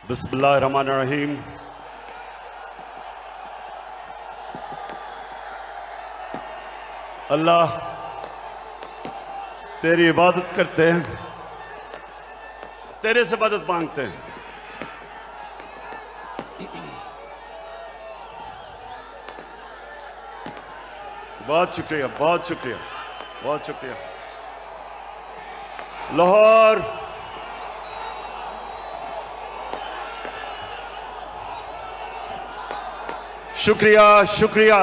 बिस्मिल्लाहिर्रहमानिर्रहीम। अल्लाह तेरी इबादत करते हैं, तेरे से मदद मांगते हैं। बहुत शुक्रिया, बहुत शुक्रिया, बहुत शुक्रिया। लाहौर शुक्रिया, शुक्रिया।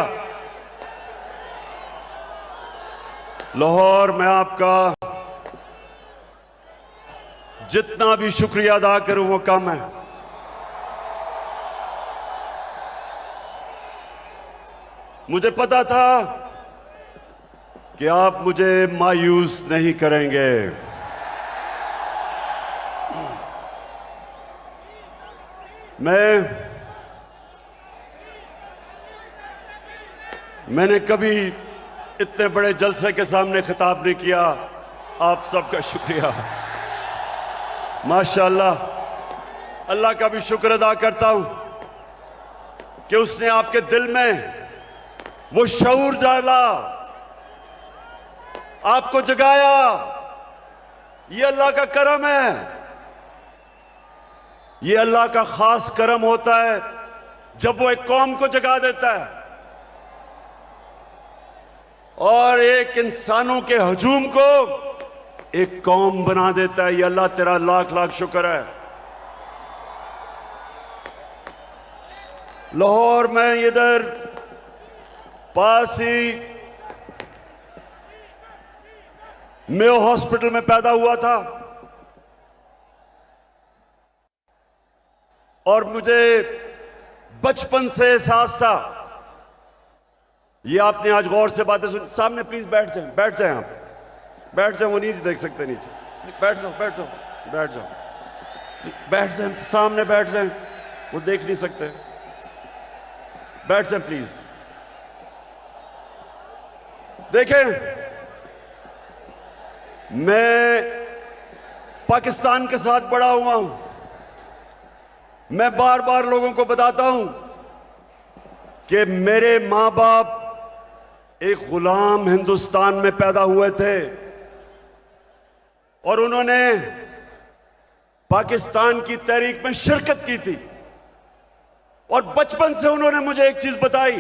लाहौर मैं आपका जितना भी शुक्रिया अदा करूं वो कम है। मुझे पता था कि आप मुझे मायूस नहीं करेंगे। मैंने कभी इतने बड़े जलसे के सामने खिताब नहीं किया। आप सबका शुक्रिया। माशाअल्लाह, अल्लाह का भी शुक्र अदा करता हूं कि उसने आपके दिल में वो शऊर डाला, आपको जगाया। ये अल्लाह का करम है। ये अल्लाह का खास करम होता है जब वो एक कौम को जगा देता है और एक इंसानों के हजूम को एक कौम बना देता है। ये अल्लाह तेरा लाख लाख शुक्र है। लाहौर में इधर पास ही मेयो हॉस्पिटल में पैदा हुआ था और मुझे बचपन से एहसास था। ये आपने आज गौर से बातें सुन। सामने प्लीज बैठ जाएं, बैठ जाएं, आप बैठ जाएं। वो नीचे देख सकते, नीचे बैठ जाओ, बैठ जाओ, बैठ जाओ, बैठ जाएं, सामने बैठ जाएं, वो देख नहीं सकते। बैठ जाएं प्लीज। देखें, मैं पाकिस्तान के साथ बड़ा हुआ हूं। मैं बार बार लोगों को बताता हूं कि मेरे मां बाप एक गुलाम हिंदुस्तान में पैदा हुए थे और उन्होंने पाकिस्तान की तहरीक में शिरकत की थी। और बचपन से उन्होंने मुझे एक चीज बताई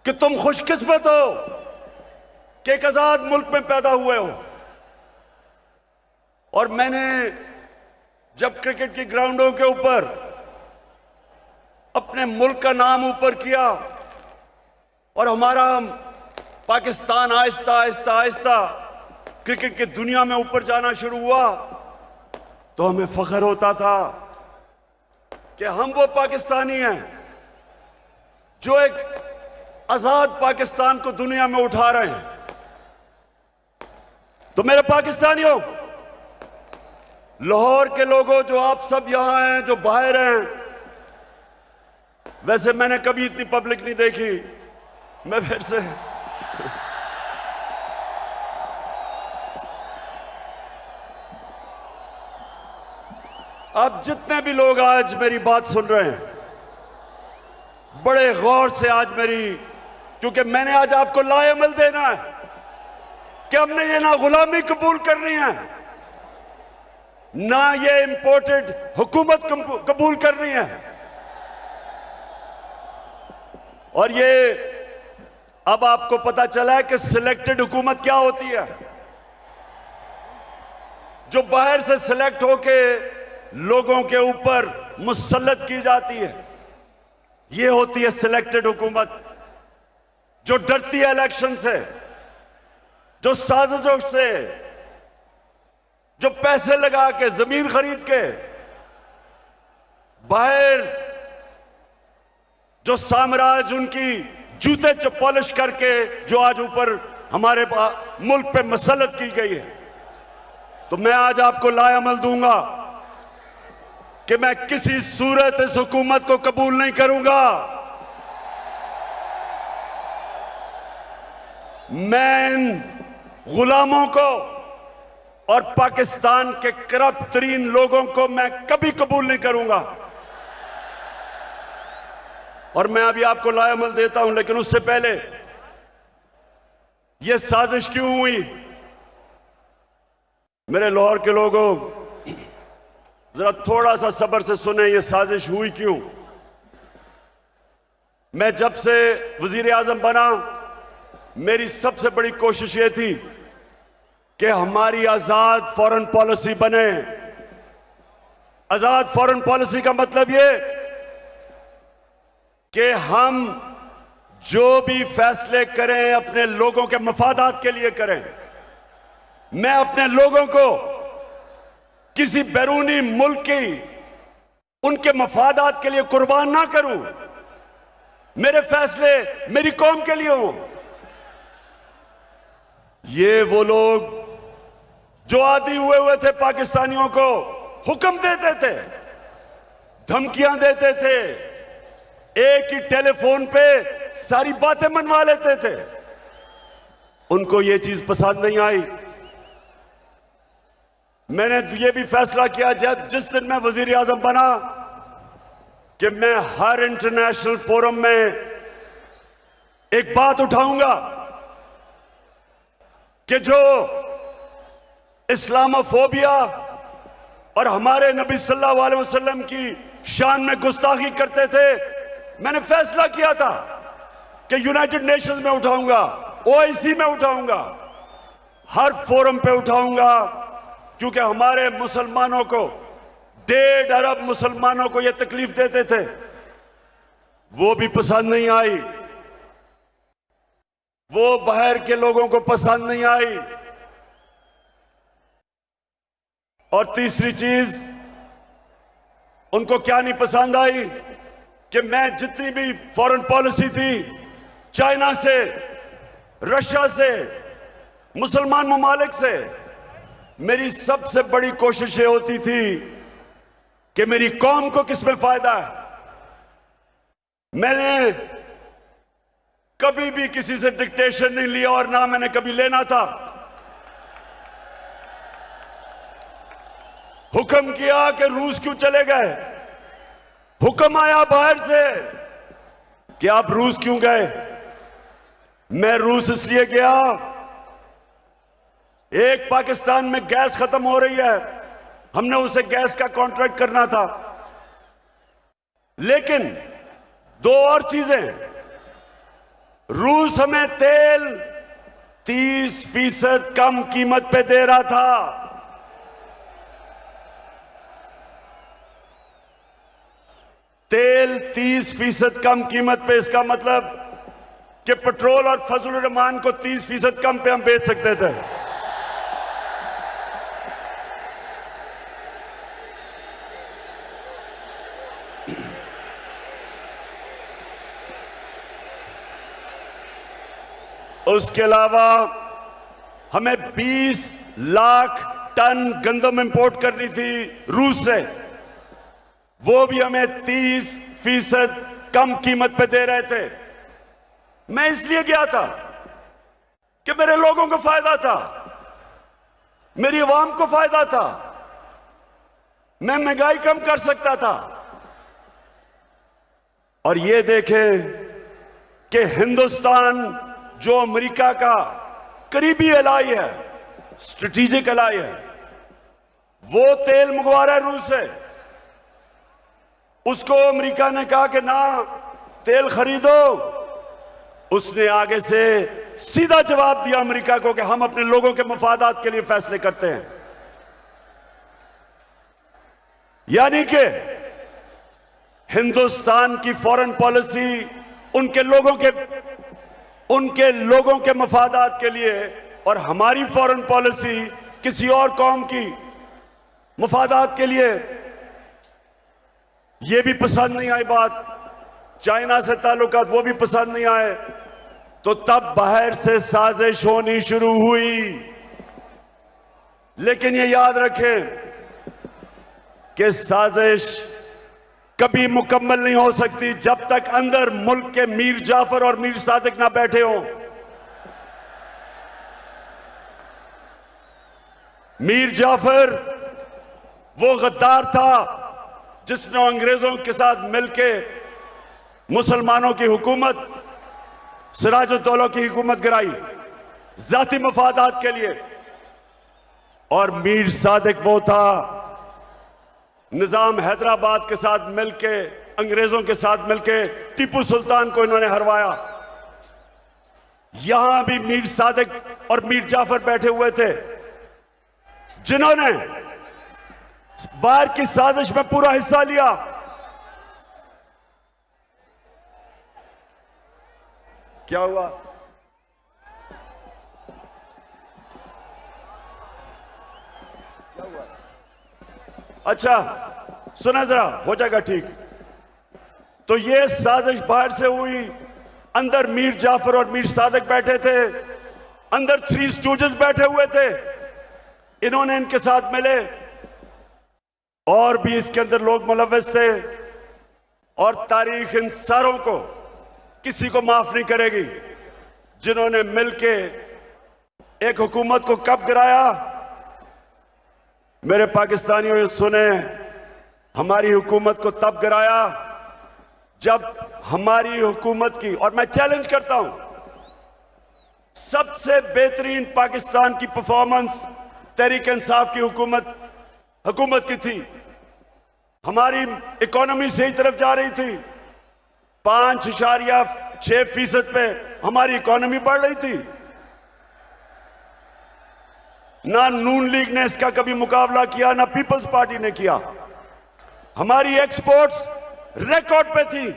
कि तुम खुशकिस्मत हो कि एक आजाद मुल्क में पैदा हुए हो। और मैंने जब क्रिकेट की ग्राउंडों के ऊपर अपने मुल्क का नाम ऊपर किया और हमारा पाकिस्तान आहिस्ता आहिस्ता आहिस्ता क्रिकेट की दुनिया में ऊपर जाना शुरू हुआ, तो हमें फख्र होता था कि हम वो पाकिस्तानी हैं जो एक आजाद पाकिस्तान को दुनिया में उठा रहे हैं। तो मेरे पाकिस्तानियों, लाहौर के लोगों, जो आप सब यहां हैं, जो बाहर हैं, वैसे मैंने कभी इतनी पब्लिक नहीं देखी। मैं फिर से आप जितने भी लोग आज मेरी बात सुन रहे हैं, बड़े गौर से आज मेरी, क्योंकि मैंने आज आपको लाएमल देना है कि हमने ये ना गुलामी कबूल करनी है, ना ये इंपोर्टेड हुकूमत कबूल करनी है। और ये अब आपको पता चला है कि सिलेक्टेड हुकूमत क्या होती है। जो बाहर से सिलेक्ट होके लोगों के ऊपर मुसल्लत की जाती है, ये होती है सिलेक्टेड हुकूमत। जो डरती है इलेक्शन से, जो साजिशों से, जो पैसे लगा के, जमीन खरीद के, बाहर जो साम्राज्य उनकी जूते पॉलिश करके जो आज ऊपर हमारे मुल्क पे मसलत की गई है। तो मैं आज आपको लाएमल दूंगा कि मैं किसी सूरत इस हुकूमत को कबूल नहीं करूंगा। मैं इन गुलामों को और पाकिस्तान के करप्ट तरीन लोगों को मैं कभी कबूल नहीं करूंगा। और मैं अभी आपको लाएमल देता हूं, लेकिन उससे पहले यह साजिश क्यों हुई? मेरे लाहौर के लोगों, जरा थोड़ा सा सब्र से सुने, यह साजिश हुई क्यों। मैं जब से वजीर आजम बना, मेरी सबसे बड़ी कोशिश यह थी कि हमारी आजाद फॉरेन पॉलिसी बने। आजाद फॉरेन पॉलिसी का मतलब यह कि हम जो भी फैसले करें अपने लोगों के मफादात के लिए करें। मैं अपने लोगों को किसी बैरूनी मुल्क की उनके मफादात के लिए कुर्बान ना करूं। मेरे फैसले मेरी कौम के लिए हों। ये वो लोग जो आदी हुए थे पाकिस्तानियों को हुक्म देते थे, धमकियां देते थे, एक ही टेलीफोन पे सारी बातें मनवा लेते थे, उनको ये चीज पसंद नहीं आई। मैंने ये भी फैसला किया जब जिस दिन मैं वजीर आजम बना कि मैं हर इंटरनेशनल फोरम में एक बात उठाऊंगा कि जो इस्लामोफोबिया और हमारे नबी सल्लल्लाहु अलैहि वसल्लम की शान में गुस्ताखी करते थे, मैंने फैसला किया था कि यूनाइटेड नेशंस में उठाऊंगा, ओआईसी में उठाऊंगा, हर फोरम पे उठाऊंगा, क्योंकि हमारे मुसलमानों को 1.5 अरब मुसलमानों को यह तकलीफ देते थे, वो भी पसंद नहीं आई, वो बाहर के लोगों को पसंद नहीं आई। और तीसरी चीज उनको क्या नहीं पसंद आई कि मैं जितनी भी फॉरेन पॉलिसी थी, चाइना से, रशिया से, मुसलमान ममालिक से, मेरी सबसे बड़ी कोशिश ये होती थी कि मेरी कौम को किसमें फायदा है। मैंने कभी भी किसी से डिक्टेशन नहीं लिया और ना मैंने कभी लेना था। हुक्म किया कि रूस क्यों चले गए, हुक्म आया बाहर से कि आप रूस क्यों गए। मैं रूस इसलिए गया, एक पाकिस्तान में गैस खत्म हो रही है, हमने उसे गैस का कॉन्ट्रैक्ट करना था, लेकिन 2 और चीजें, रूस हमें तेल 30% कम कीमत पे दे रहा था। तेल 30% कम कीमत पे, इसका मतलब कि पेट्रोल और फजल रहमान को 30% कम पे हम बेच सकते थे। उसके अलावा हमें 20 लाख टन गंदम इंपोर्ट करनी थी रूस से, वो भी हमें 30% कम कीमत पे दे रहे थे। मैं इसलिए गया था कि मेरे लोगों को फायदा था, मेरी आवाम को फायदा था, मैं महंगाई कम कर सकता था। और ये देखें कि हिंदुस्तान जो अमेरिका का करीबी एलाई है, स्ट्रेटेजिक एलाई है, वो तेल मंगवा रहा है रूस से। उसको अमेरिका ने कहा कि ना तेल खरीदो, उसने आगे से सीधा जवाब दिया अमेरिका को कि हम अपने लोगों के मफादात के लिए फैसले करते हैं। यानी कि हिंदुस्तान की फॉरेन पॉलिसी उनके लोगों के मफादात के लिए, और हमारी फॉरेन पॉलिसी किसी और कौम की मफादात के लिए। यह भी पसंद नहीं आई बात, चाइना से ताल्लुकात वो भी पसंद नहीं आए, तो तब बाहर से साजिश होनी शुरू हुई। लेकिन ये याद रखें कि साजिश कभी मुकम्मल नहीं हो सकती जब तक अंदर मुल्क के मीर जाफर और मीर सादिक ना बैठे हों। मीर जाफर वो गद्दार था जिसने अंग्रेजों के साथ मिलके मुसलमानों की हुकूमत, सिराजुद्दौला की हुकूमत गिराई जाती मफादात के लिए। और मीर सादिक वो था निजाम हैदराबाद के साथ मिलके, अंग्रेजों के साथ मिलके टीपू सुल्तान को इन्होंने हरवाया। यहां भी मीर सादिक और मीर जाफर बैठे हुए थे जिन्होंने बाहर की साजिश में पूरा हिस्सा लिया। क्या हुआ? अच्छा सुना जरा, हो जाएगा ठीक। तो ये साजिश बाहर से हुई, अंदर मीर जाफर और मीर सादिक बैठे थे, अंदर थ्री स्टूजेस बैठे हुए थे, इन्होंने इनके साथ मिले। और भी इसके अंदर लोग मुलव्वस थे। और तारीख इन सारों को किसी को माफ नहीं करेगी जिन्होंने मिलके एक हुकूमत को कब गिराया। मेरे पाकिस्तानियों ये सुने, हमारी हुकूमत को तब गिराया जब हमारी हुकूमत की, और मैं चैलेंज करता हूं, सबसे बेहतरीन पाकिस्तान की परफॉर्मेंस तहरीक इंसाफ की हुकूमत की थी। हमारी इकोनॉमी सही तरफ जा रही थी, 5.6% पे हमारी इकोनॉमी बढ़ रही थी। ना नून लीग ने इसका कभी मुकाबला किया, ना पीपल्स पार्टी ने किया। हमारी एक्सपोर्ट्स रिकॉर्ड पे थी।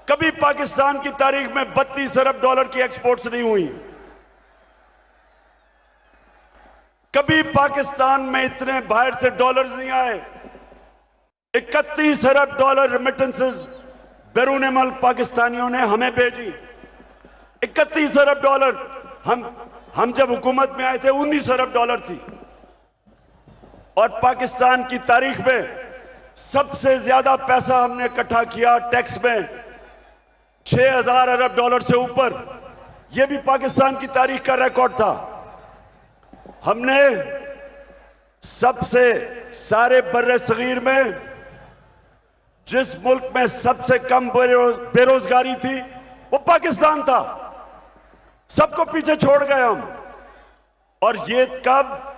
कभी पाकिस्तान की तारीख में 32 अरब डॉलर की एक्सपोर्ट्स नहीं हुई। कभी पाकिस्तान में इतने बाहर से डॉलर्स नहीं आए। 31 अरब डॉलर रेमिटेंसेस बैरून मुल्क पाकिस्तानियों ने हमें भेजी। 31 अरब डॉलर। हम जब हुकूमत में आए थे 19 अरब डॉलर थी। और पाकिस्तान की तारीख में सबसे ज्यादा पैसा हमने इकट्ठा किया टैक्स में, 6000 अरब डॉलर से ऊपर। यह भी पाकिस्तान की तारीख का रिकॉर्ड था। हमने सबसे सारे बर्रे सगीर में जिस मुल्क में सबसे कम बेरोजगारी थी वो पाकिस्तान था। सबको पीछे छोड़ गए हम। और ये कब?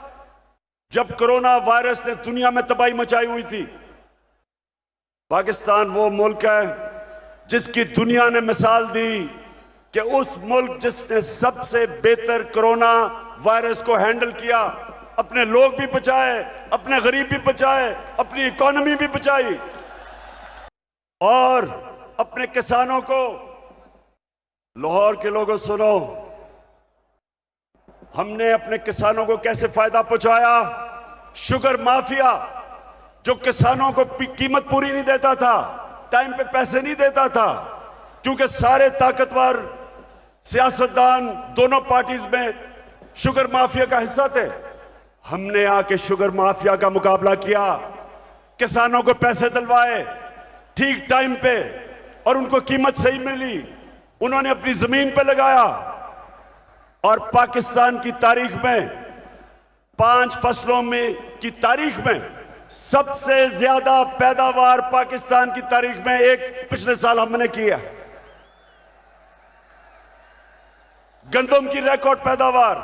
जब कोरोना वायरस ने दुनिया में तबाही मचाई हुई थी। पाकिस्तान वो मुल्क है जिसकी दुनिया ने मिसाल दी कि उस मुल्क जिसने सबसे बेहतर कोरोना वायरस को हैंडल किया, अपने लोग भी बचाए, अपने गरीब भी बचाए, अपनी इकोनॉमी भी बचाई, और अपने किसानों को। लाहौर के लोगों सुनो, हमने अपने किसानों को कैसे फायदा पहुंचाया। शुगर माफिया जो किसानों को कीमत पूरी नहीं देता था, टाइम पे पैसे नहीं देता था, क्योंकि सारे ताकतवर सियासतदान दोनों पार्टीज में शुगर माफिया का हिस्सा थे। हमने आके शुगर माफिया का मुकाबला किया, किसानों को पैसे दिलवाए ठीक टाइम पे, और उनको कीमत सही मिली। उन्होंने अपनी जमीन पे लगाया। और पाकिस्तान की तारीख में 5 फसलों में की तारीख में सबसे ज्यादा पैदावार पाकिस्तान की तारीख में एक पिछले साल हमने किया। गंदम की रिकॉर्ड पैदावार,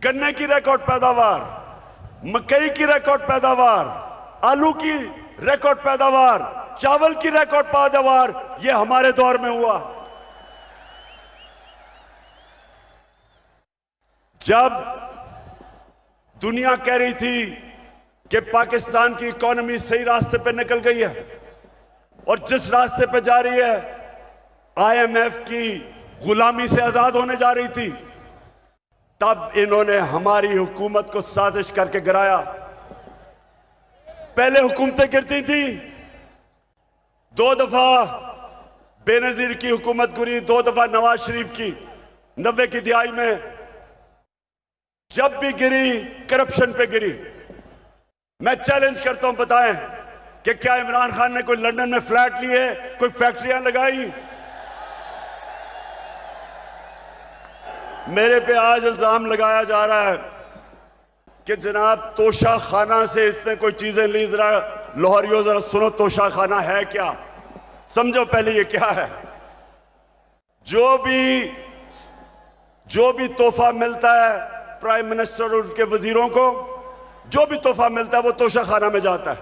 गन्ने की रिकॉर्ड पैदावार, मकई की रिकॉर्ड पैदावार, आलू की रिकॉर्ड पैदावार, चावल की रिकॉर्ड पैदावार, यह हमारे दौर में हुआ। जब दुनिया कह रही थी कि पाकिस्तान की इकोनॉमी सही रास्ते पे निकल गई है और जिस रास्ते पे जा रही है, आईएमएफ की गुलामी से आजाद होने जा रही थी, तब इन्होंने हमारी हुकूमत को साजिश करके गिराया। पहले हुकूमतें गिरती थी, 2 दफा बेनजीर की हुकूमत गिरी, 2 दफा नवाज शरीफ की 90 की दिहाई में। जब भी गिरी करप्शन पे गिरी। मैं चैलेंज करता हूं, बताएं कि क्या इमरान खान ने कोई लंदन में फ्लैट लिए, कोई फैक्ट्रियां लगाई? मेरे पे आज इल्जाम लगाया जा रहा है कि जनाब तोशा खाना से इसने कोई चीजें ली, जरा लाहौरियों जरा सुनो तोशा खाना है क्या, समझो पहले ये क्या है। जो भी तोहफा मिलता है प्राइम मिनिस्टर और उनके वजीरों को, जो भी तोहफा मिलता है वो तोशा खाना में जाता है।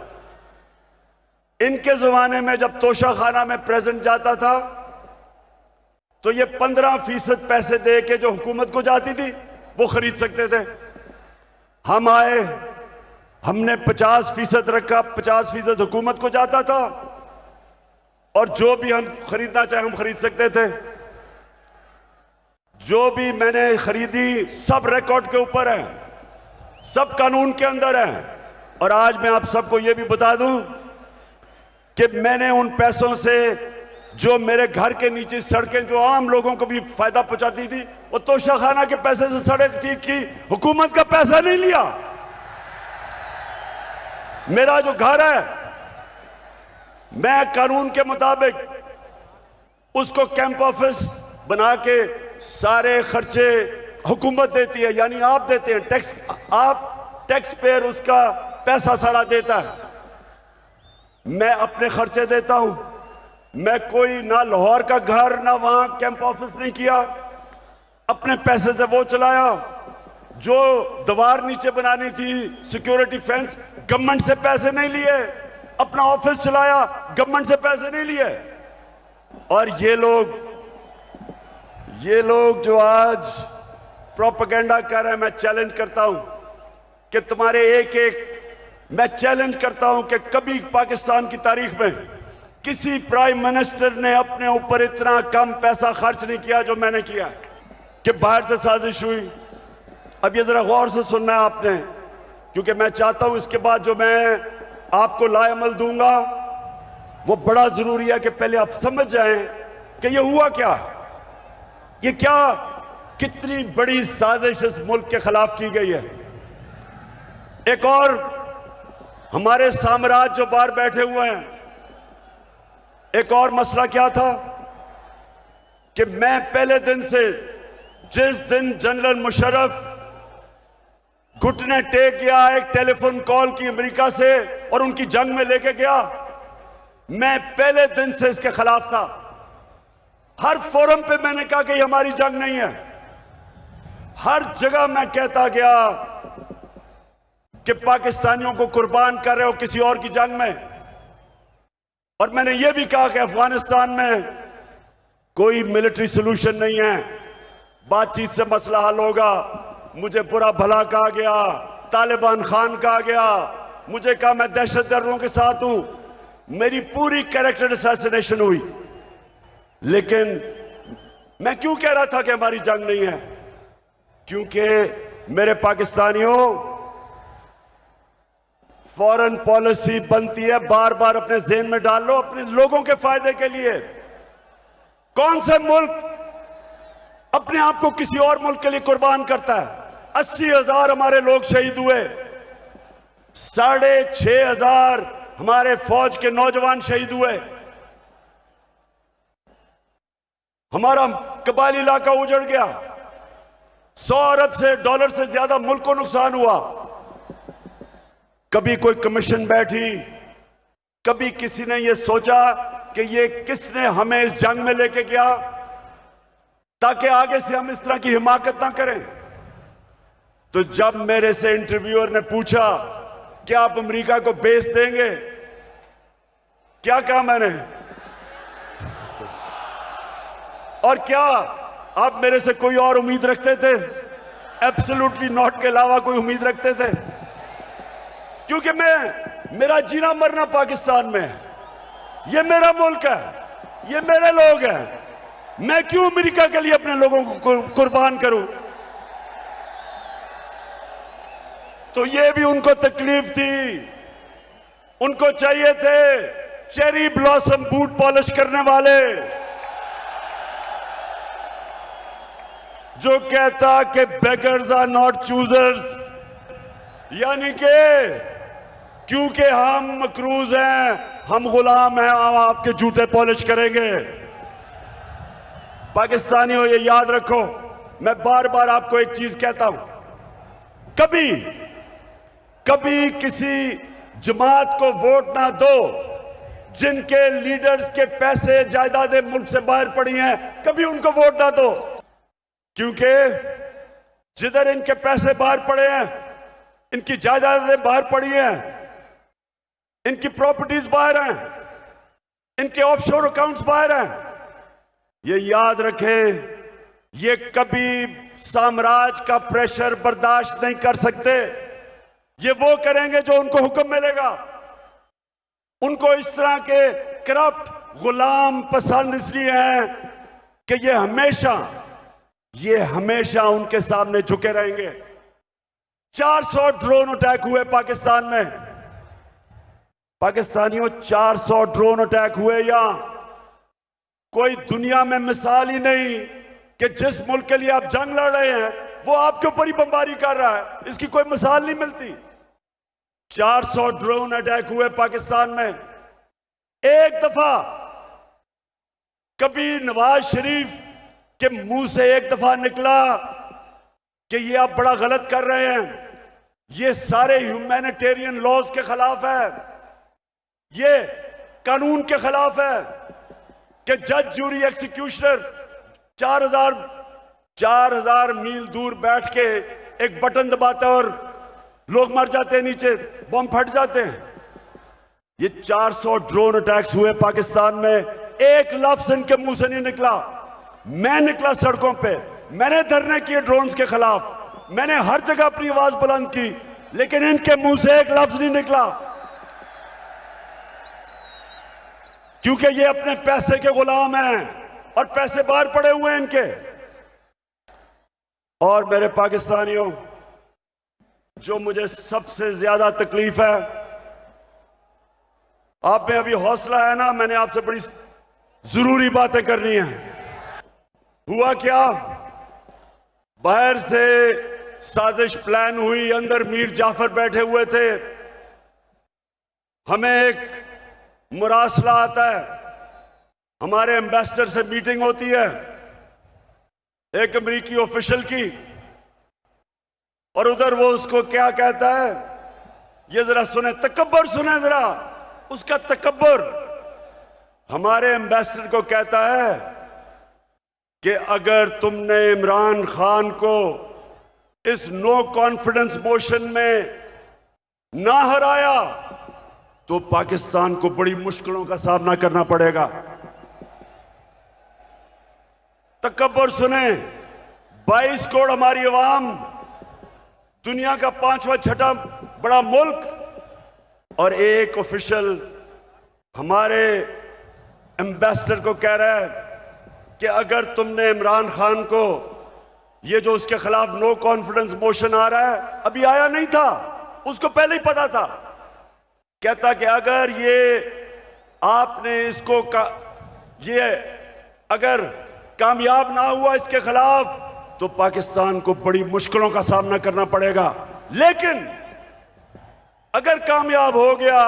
इनके जमाने में जब तोशा खाना में प्रेजेंट जाता था तो ये 15% पैसे दे के जो हुकूमत को जाती थी वो खरीद सकते थे। हम आए, हमने 50% रखा, 50% हुकूमत को जाता था और जो भी हम खरीदना चाहे हम खरीद सकते थे। जो भी मैंने खरीदी सब रिकॉर्ड के ऊपर है, सब कानून के अंदर है। और आज मैं आप सबको यह भी बता दूं कि मैंने उन पैसों से जो मेरे घर के नीचे सड़कें जो आम लोगों को भी फायदा पहुंचाती थी वो तोशा खाना के पैसे से सड़क ठीक की, हुकूमत का पैसा नहीं लिया। मेरा जो घर है मैं कानून के मुताबिक उसको कैंप ऑफिस बना के सारे खर्चे हुकूमत देती है, यानी आप देते हैं टैक्स, आप टैक्स पेयर उसका पैसा सारा देता है। मैं अपने खर्चे देता हूं। मैं कोई ना लाहौर का घर ना वहां कैंप ऑफिस नहीं किया, अपने पैसे से वो चलाया। जो दीवार नीचे बनानी थी सिक्योरिटी फेंस, गवर्नमेंट से पैसे नहीं लिए, अपना ऑफिस चलाया, गवर्नमेंट से पैसे नहीं लिए। और ये लोग जो आज प्रोपेगेंडा कर रहे हैं, मैं चैलेंज करता हूं कि तुम्हारे मैं चैलेंज करता हूं कि कभी पाकिस्तान की तारीख में किसी प्राइम मिनिस्टर ने अपने ऊपर इतना कम पैसा खर्च नहीं किया जो मैंने किया, कि बाहर से साजिश हुई। अब ये जरा गौर से सुनना है आपने, क्योंकि मैं चाहता हूं इसके बाद जो मैं आपको लाएमल दूंगा वो बड़ा जरूरी है कि पहले आप समझ जाएं कि ये हुआ क्या, ये क्या कितनी बड़ी साजिश इस मुल्क के खिलाफ की गई है। एक और हमारे साम्राज्य जो बाहर बैठे हुए हैं, एक और मसला क्या था कि मैं पहले दिन से, जिस दिन जनरल मुशर्रफ घुटने टेक गया एक टेलीफोन कॉल की अमेरिका से और उनकी जंग में लेके गया, मैं पहले दिन से इसके खिलाफ था। हर फोरम पे मैंने कहा कि हमारी जंग नहीं है। हर जगह मैं कहता गया कि पाकिस्तानियों को कुर्बान कर रहे हो किसी और की जंग में। और मैंने यह भी कहा कि अफगानिस्तान में कोई मिलिट्री सोल्यूशन नहीं है, बातचीत से मसला हल होगा। मुझे बुरा भला कहा गया, तालिबान खान कहा गया, मुझे कहा मैं दहशतगर्दों के साथ हूं, मेरी पूरी कैरेक्टर असैसिनेशन हुई। लेकिन मैं क्यों कह रहा था कि हमारी जंग नहीं है? क्योंकि मेरे पाकिस्तानियों, फॉरेन पॉलिसी बनती है, बार बार अपने ज़हन में डाल लो, अपने लोगों के फायदे के लिए। कौन से मुल्क अपने आप को किसी और मुल्क के लिए कुर्बान करता है? 80,000 हमारे लोग शहीद हुए, 6,500 हमारे फौज के नौजवान शहीद हुए, हमारा कबायली इलाका उजड़ गया, 100 अरब से डॉलर से ज्यादा मुल्क को नुकसान हुआ। कभी कोई कमीशन बैठी, कभी किसी ने यह सोचा कि ये किसने हमें इस जंग में लेके गया ताकि आगे से हम इस तरह की हिमाकत ना करें। तो जब मेरे से इंटरव्यूअर ने पूछा कि आप अमेरिका को बेस देंगे, क्या कहा मैंने? और क्या आप मेरे से कोई और उम्मीद रखते थे? एब्सोल्युटली नॉट के अलावा कोई उम्मीद रखते थे? क्योंकि मेरा जीना मरना पाकिस्तान में है, ये मेरा मुल्क है, ये मेरे लोग हैं। मैं क्यों अमेरिका के लिए अपने लोगों को कुर्बान करूं? तो ये भी उनको तकलीफ थी, उनको चाहिए थे चेरी ब्लॉसम बूट पॉलिश करने वाले, जो कहता कि बेगर्स आर नॉट चूजर्स, यानी कि क्योंकि हम मकरूज हैं, हम गुलाम हैं, हम आपके जूते पॉलिश करेंगे। पाकिस्तानियों ये याद रखो, मैं बार बार आपको एक चीज कहता हूं, कभी कभी किसी जमात को वोट ना दो जिनके लीडर्स के पैसे जायदादें मुल्क से बाहर पड़ी हैं, कभी उनको वोट ना दो। क्योंकि जिधर इनके पैसे बाहर पड़े हैं, इनकी जायदादें बाहर पड़ी हैं, इनकी प्रॉपर्टीज बाहर हैं, इनके ऑफशोर अकाउंट्स बाहर हैं, ये याद रखें, ये कभी साम्राज्य का प्रेशर बर्दाश्त नहीं कर सकते। ये वो करेंगे जो उनको हुक्म मिलेगा। उनको इस तरह के करप्ट गुलाम पसंद इसलिए हैं कि ये हमेशा उनके सामने झुके रहेंगे। 400 ड्रोन अटैक हुए पाकिस्तान में। पाकिस्तानियों, 400 ड्रोन अटैक हुए। यहां कोई दुनिया में मिसाल ही नहीं कि जिस मुल्क के लिए आप जंग लड़ रहे हैं वो आपके ऊपर ही बमबारी कर रहा है। इसकी कोई मिसाल नहीं मिलती। 400 ड्रोन अटैक हुए पाकिस्तान में। एक दफा कभी नवाज शरीफ के मुंह से एक दफा निकला कि ये आप बड़ा गलत कर रहे हैं, ये सारे ह्यूमैनिटेरियन लॉज के खिलाफ है, ये कानून के खिलाफ है कि जज, जूरी, एक्सिक्यूशनर 4000 मील दूर बैठ के एक बटन दबाता और लोग मर जाते हैं, नीचे बम फट जाते हैं। ये 400 ड्रोन अटैक्स हुए पाकिस्तान में। एक लफ्ज इनके मुंह से नहीं निकला। मैं निकला सड़कों पे, मैंने धरने किए ड्रोन्स के खिलाफ, मैंने हर जगह अपनी आवाज बुलंद की, लेकिन इनके मुंह से एक लफ्ज नहीं निकला, क्योंकि ये अपने पैसे के गुलाम हैं और पैसे बाहर पड़े हुए हैं इनके। और मेरे पाकिस्तानियों, जो मुझे सबसे ज्यादा तकलीफ है, आप में अभी हौसला है ना, मैंने आपसे बड़ी जरूरी बातें करनी है। हुआ क्या, बाहर से साजिश प्लान हुई, अंदर मीर जाफर बैठे हुए थे। हमें एक मुरासला आता है, हमारे एम्बेसडर से मीटिंग होती है एक अमेरिकी ऑफिशियल की, और उधर वो उसको क्या कहता है, ये जरा सुने, तकब्बर सुने जरा उसका तकब्बर। हमारे एम्बेसडर को कहता है कि अगर तुमने इमरान खान को इस नो कॉन्फिडेंस मोशन में ना हराया तो पाकिस्तान को बड़ी मुश्किलों का सामना करना पड़ेगा। तकब्बर सुने, 22 करोड़ हमारी अवाम, दुनिया का 5वां 6वां बड़ा मुल्क, और एक ऑफिशियल हमारे एम्बेसडर को कह रहा है कि अगर तुमने इमरान खान को, ये जो उसके खिलाफ नो कॉन्फिडेंस मोशन आ रहा है, अभी आया नहीं था, उसको पहले ही पता था, कहता कि अगर ये आपने इसको ये अगर कामयाब ना हुआ इसके खिलाफ तो पाकिस्तान को बड़ी मुश्किलों का सामना करना पड़ेगा। लेकिन अगर कामयाब हो गया,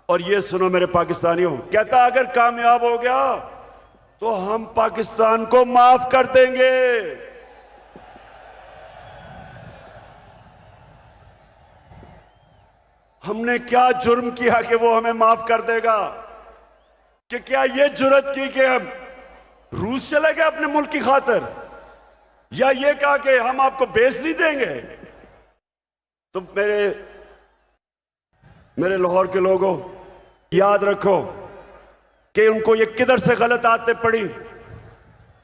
और ये सुनो मेरे पाकिस्तानियों, कहता अगर कामयाब हो गया तो हम पाकिस्तान को माफ कर देंगे। हमने क्या जुर्म किया कि वो हमें माफ कर देगा? कि क्या ये जुर्रत की कि हम रूस चले गए अपने मुल्क की खातिर, या ये कहा कि हम आपको बेच नहीं देंगे? तो मेरे लाहौर के लोगों, याद रखो कि उनको ये किधर से गलत आदतें पड़ी।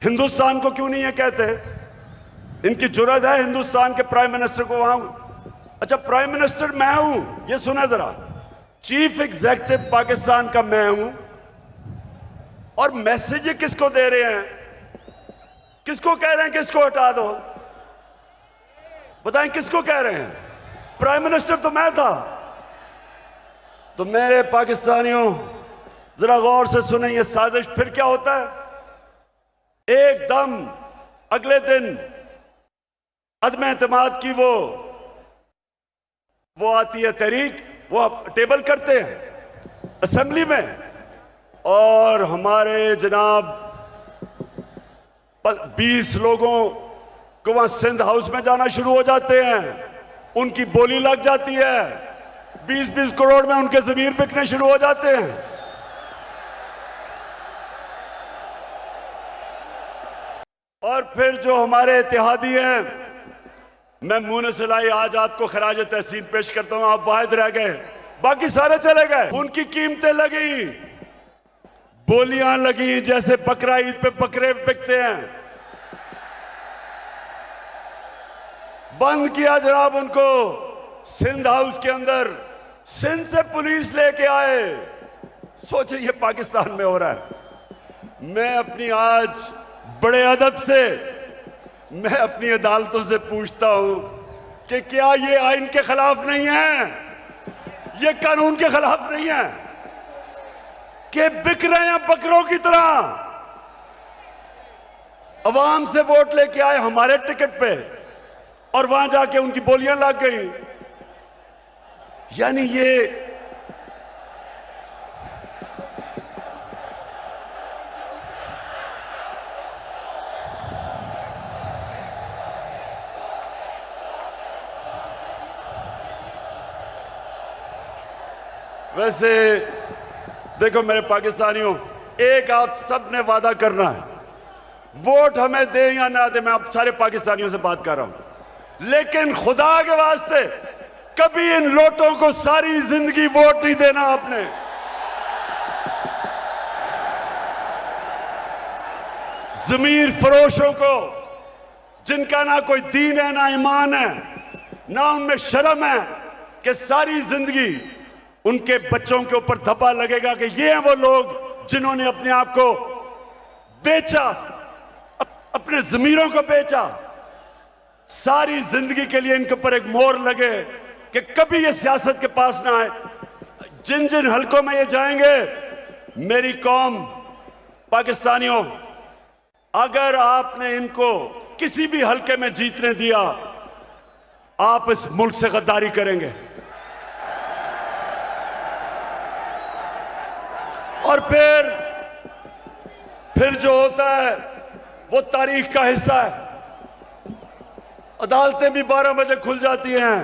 हिंदुस्तान को क्यों नहीं ये कहते? इनकी जुर्रत है हिंदुस्तान के प्राइम मिनिस्टर को वहां, अच्छा प्राइम मिनिस्टर मैं हूं, ये सुना जरा, चीफ एग्जीक्यूटिव पाकिस्तान का मैं हूं, और मैसेज किसको दे रहे हैं, किसको कह रहे हैं किसको हटा दो? बताएं किसको कह रहे हैं? प्राइम मिनिस्टर तो मैं था। तो मेरे पाकिस्तानियों जरा गौर से सुने, ये साजिश फिर क्या होता है, एकदम अगले दिन अदम एतमाद की वो आती है तहरीक, वो टेबल करते हैं असेंबली में, और हमारे जनाब 20 लोगों को वहां सिंध हाउस में जाना शुरू हो जाते हैं उनकी बोली लग जाती है, 20-20 करोड़ में उनके जमीर बिकने शुरू हो जाते हैं। और फिर जो हमारे इत्तेहादी हैं, मैं मुंह से लाई आज आपको खराज तहसीन पेश करता हूं। आप वाहिद रह गए, बाकी सारे चले गए। उनकी कीमतें लगी, बोलियां लगी, जैसे बकरा ईद पे बकरे बिकते हैं। बंद किया जनाब उनको सिंध हाउस के अंदर। सिंध से पुलिस लेके आए। सोचिए ये पाकिस्तान में हो रहा है। मैं अपनी आज बड़े अदब से मैं अपनी अदालतों से पूछता हूं कि क्या ये आइन के खिलाफ नहीं है, ये कानून के खिलाफ नहीं है कि बिक रहे हैं बकरों की तरह। अवाम से वोट लेके आए हमारे टिकट पे और वहां जाके उनकी बोलियां लग गई। यानी ये वैसे देखो मेरे पाकिस्तानियों, एक आप सब ने वादा करना है, वोट हमें दे या ना दे, मैं आप सारे पाकिस्तानियों से बात कर रहा हूं, लेकिन खुदा के वास्ते कभी इन लोटों को सारी जिंदगी वोट नहीं देना आपने। जमीर फरोशों को, जिनका ना कोई दीन है ना ईमान है ना उनमें शर्म है, कि सारी जिंदगी उनके बच्चों के ऊपर धब्बा लगेगा कि ये हैं वो लोग जिन्होंने अपने आप को बेचा, अपने जमीरों को बेचा। सारी जिंदगी के लिए इनके ऊपर एक मोहर लगे कि कभी ये सियासत के पास ना आए। जिन जिन हलकों में ये जाएंगे, मेरी कौम पाकिस्तानियों, अगर आपने इनको किसी भी हलके में जीतने दिया, आप इस मुल्क से गद्दारी करेंगे। और फिर जो होता है वो तारीख का हिस्सा है। अदालतें भी 12 बजे खुल जाती हैं।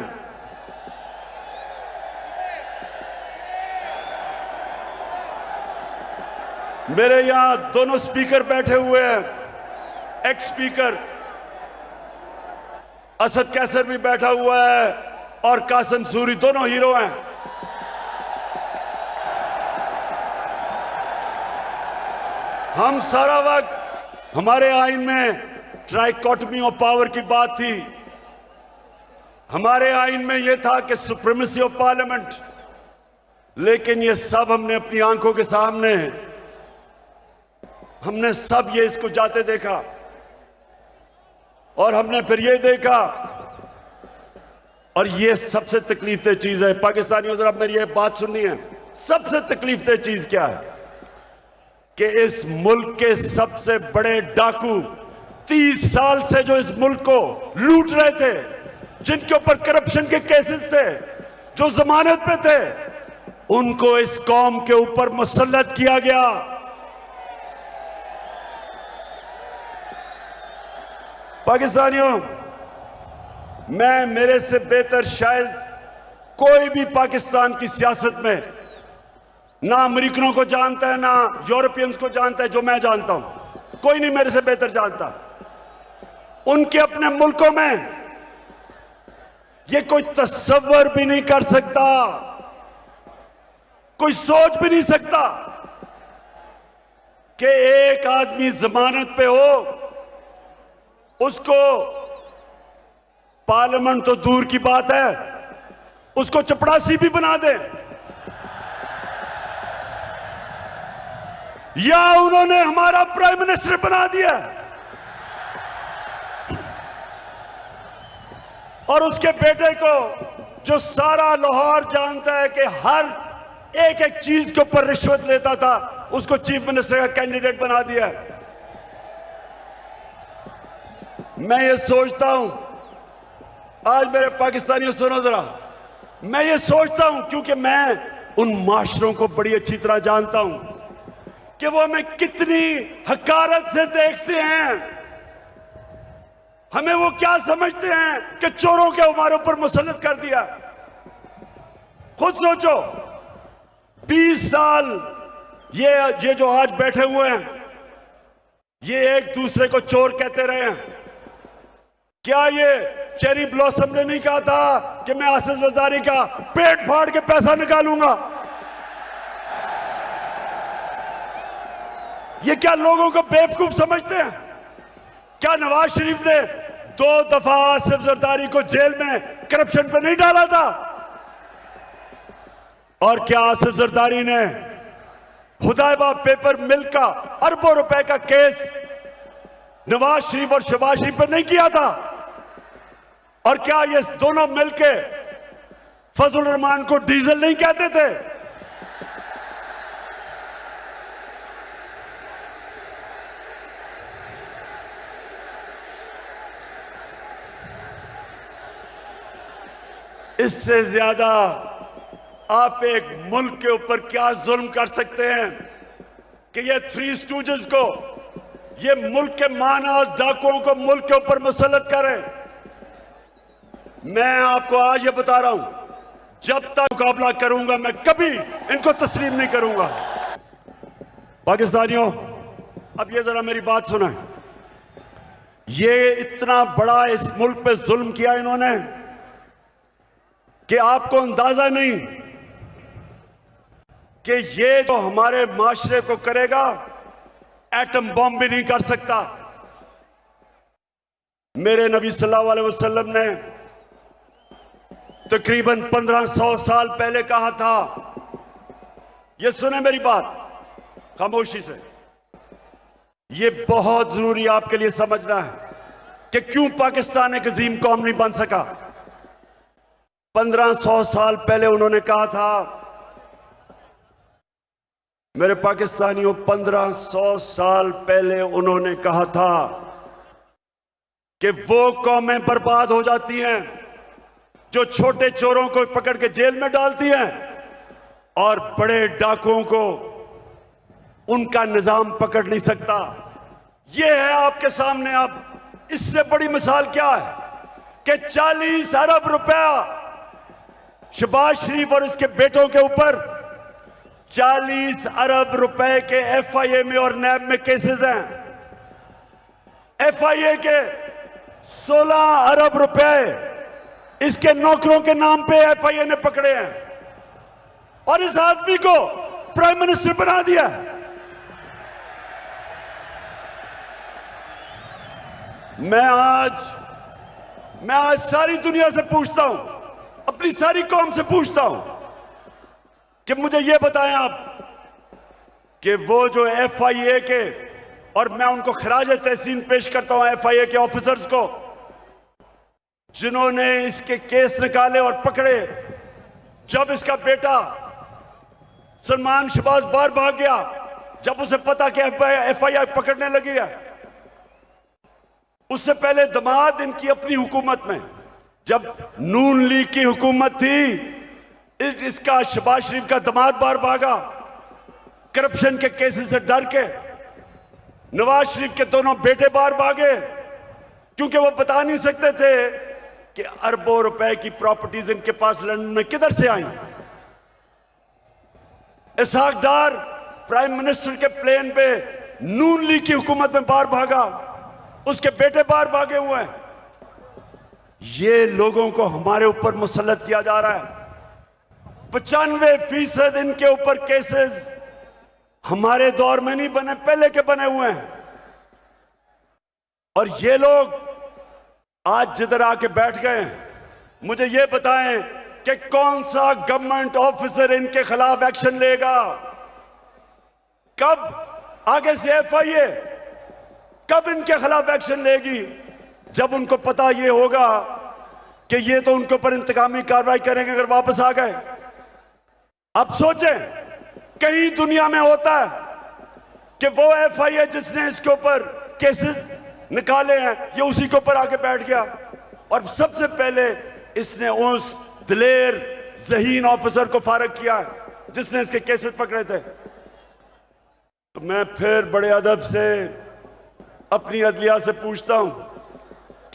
मेरे यहां दोनों स्पीकर बैठे हुए हैं, एक्स स्पीकर असद कैसर भी बैठा हुआ है और कासिम सूरी, दोनों हीरो हैं। हम सारा वक्त, हमारे आइन में ट्राइकोटमी ऑफ पावर की बात थी, हमारे आइन में यह था कि सुप्रीमेसी ऑफ पार्लियामेंट, लेकिन ये सब हमने अपनी आंखों के सामने, हमने सब ये इसको जाते देखा और हमने फिर ये देखा। और ये सबसे तकलीफ दे चीज है पाकिस्तानियों, जरा मेरी ये बात सुननी है। सबसे तकलीफ दे चीज क्या है कि इस मुल्क के सबसे बड़े डाकू 30 साल से जो इस मुल्क को लूट रहे थे, जिनके ऊपर करप्शन के केसेस थे, जो जमानत पे थे, उनको इस कौम के ऊपर मुसल्लत किया गया। पाकिस्तानियों, मैं, मेरे से बेहतर शायद कोई भी पाकिस्तान की सियासत में ना अमेरिकनों को जानता है ना यूरोपियंस को जानता है जो मैं जानता हूं। कोई नहीं मेरे से बेहतर जानता। उनके अपने मुल्कों में ये कोई तस्वर भी नहीं कर सकता, कोई सोच भी नहीं सकता कि एक आदमी जमानत पे हो, उसको पार्लियामेंट तो दूर की बात है, उसको चपड़ासी भी बना दे, या उन्होंने हमारा प्राइम मिनिस्टर बना दिया और उसके बेटे को, जो सारा लाहौर जानता है कि हर एक एक चीज के ऊपर रिश्वत लेता था, उसको चीफ मिनिस्टर का कैंडिडेट बना दिया। मैं ये सोचता हूं, आज मेरे पाकिस्तानियों सुनो जरा, मैं ये सोचता हूं क्योंकि मैं उन माशरों को बड़ी अच्छी तरह जानता हूं कि वो हमें कितनी हकारत से देखते हैं, हमें वो क्या समझते हैं कि चोरों के हमारे ऊपर मुसल्लत कर दिया। खुद सोचो, 20 साल ये जो आज बैठे हुए हैं, ये एक दूसरे को चोर कहते रहे हैं। क्या ये चेरी ब्लॉसम ने नहीं कहा था कि मैं आसिफ जरदारी का पेट फाड़ के पैसा निकालूंगा? ये क्या लोगों को बेवकूफ समझते हैं? क्या नवाज शरीफ ने 2 दफा आसिफ जरदारी को जेल में करप्शन पर नहीं डाला था? और क्या आसिफ जरदारी ने हुदैबा पेपर मिल का अरबों रुपए का केस नवाज शरीफ और शहबाज शरीफ पर नहीं किया था? और क्या ये दोनों मिलके फजल रहमान को डीजल नहीं कहते थे? इससे ज्यादा आप एक मुल्क के ऊपर क्या जुल्म कर सकते हैं कि ये 3 स्टूजेस को, ये मुल्क के माना डाकुओं को मुल्क के ऊपर मुसल्लत करें। मैं आपको आज ये बता रहा हूं, जब तक मुकाबला करूंगा मैं कभी इनको तस्लीम नहीं करूंगा। पाकिस्तानियों, अब ये जरा मेरी बात सुना। ये इतना बड़ा इस मुल्क पे जुल्म किया इन्होंने कि आपको अंदाजा नहीं कि ये जो हमारे माशरे को करेगा, एटम बॉम्ब भी नहीं कर सकता। मेरे नबी सल्लल्लाहु अलैहि वसल्लम ने तकरीबन 1500 साल पहले कहा था, ये सुने मेरी बात खामोशी से, ये बहुत जरूरी आपके लिए समझना है कि क्यों पाकिस्तान एक अजीम कौम नहीं बन सका। 1500 साल पहले उन्होंने कहा था, मेरे पाकिस्तानियों, 1500 साल पहले उन्होंने कहा था कि वो कौमें बर्बाद हो जाती हैं जो छोटे चोरों को पकड़ के जेल में डालती हैं और बड़े डाकुओं को उनका निजाम पकड़ नहीं सकता। ये है आपके सामने। अब इससे बड़ी मिसाल क्या है कि 40 अरब रुपया शहबाज शरीफ और उसके बेटों के ऊपर 40 अरब रुपए के एफआईए में और नैब में केसेस हैं। एफआईए के 16 अरब रुपए इसके नौकरों के नाम पे एफआईए ने पकड़े हैं और इस आदमी को प्राइम मिनिस्टर बना दिया। मैं आज सारी दुनिया से पूछता हूं, अपनी सारी कौम से पूछता हूं कि मुझे यह बताएं आप कि वो जो एफआईए के, और मैं उनको खराज तहसीन पेश करता हूं एफआईए के ऑफिसर्स को जिन्होंने इसके केस निकाले और पकड़े। जब इसका बेटा सलमान शहबाज बाहर भाग गया, जब उसे पता कि एफआईआर पकड़ने लगी है, उससे पहले दामाद इनकी अपनी हुकूमत में, जब नून लीग की हुकूमत थी, इसका शहबाज शरीफ का दामाद बाहर भागा करप्शन के केसेस से डर के। नवाज शरीफ के दोनों बेटे बाहर भागे क्योंकि वो बता नहीं सकते थे कि अरबों रुपए की प्रॉपर्टीज इनके पास लंदन में किधर से आई। इसहाक डार प्राइम मिनिस्टर के प्लेन पे नून लीग की हुकूमत में बाहर भागा, उसके बेटे बाहर भागे हुए हैं। ये लोगों को हमारे ऊपर मुसल्लत किया जा रहा है। 95% इनके ऊपर केसेस हमारे दौर में नहीं बने, पहले के बने हुए हैं। और ये लोग आज जिधर आके बैठ गए हैं, मुझे ये बताएं कि कौन सा गवर्नमेंट ऑफिसर इनके खिलाफ एक्शन लेगा? कब आगे से एफआईए कब इनके खिलाफ एक्शन लेगी? जब उनको पता ये होगा कि ये तो उनके ऊपर इंतकामी कार्रवाई करेंगे अगर वापस आ गए। अब सोचें, कहीं दुनिया में होता है कि वो एफआईए जिसने इसके ऊपर केसेस निकाले हैं, ये उसी के ऊपर आके बैठ गया और सबसे पहले इसने उस दिलेर ज़हीन ऑफिसर को फारग किया जिसने इसके केसेस पकड़े थे। तो मैं फिर बड़े अदब से अपनी अदलिया से पूछता हूं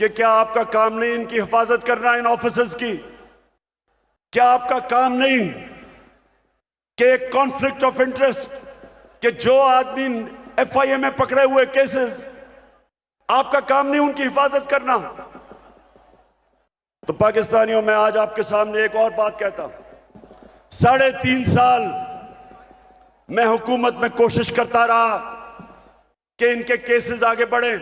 कि क्या आपका काम नहीं इनकी हिफाजत करना, इन ऑफिसर्स की? क्या आपका काम नहीं कि एक कॉन्फ्लिक्ट ऑफ इंटरेस्ट, कि जो आदमी एफआईए में पकड़े हुए केसेस, आपका काम नहीं उनकी हिफाजत करना? तो पाकिस्तानियों, मैं आज आपके सामने एक और बात कहता हूं। 3.5 साल मैं हुकूमत में कोशिश करता रहा कि इनके केसेस आगे बढ़े।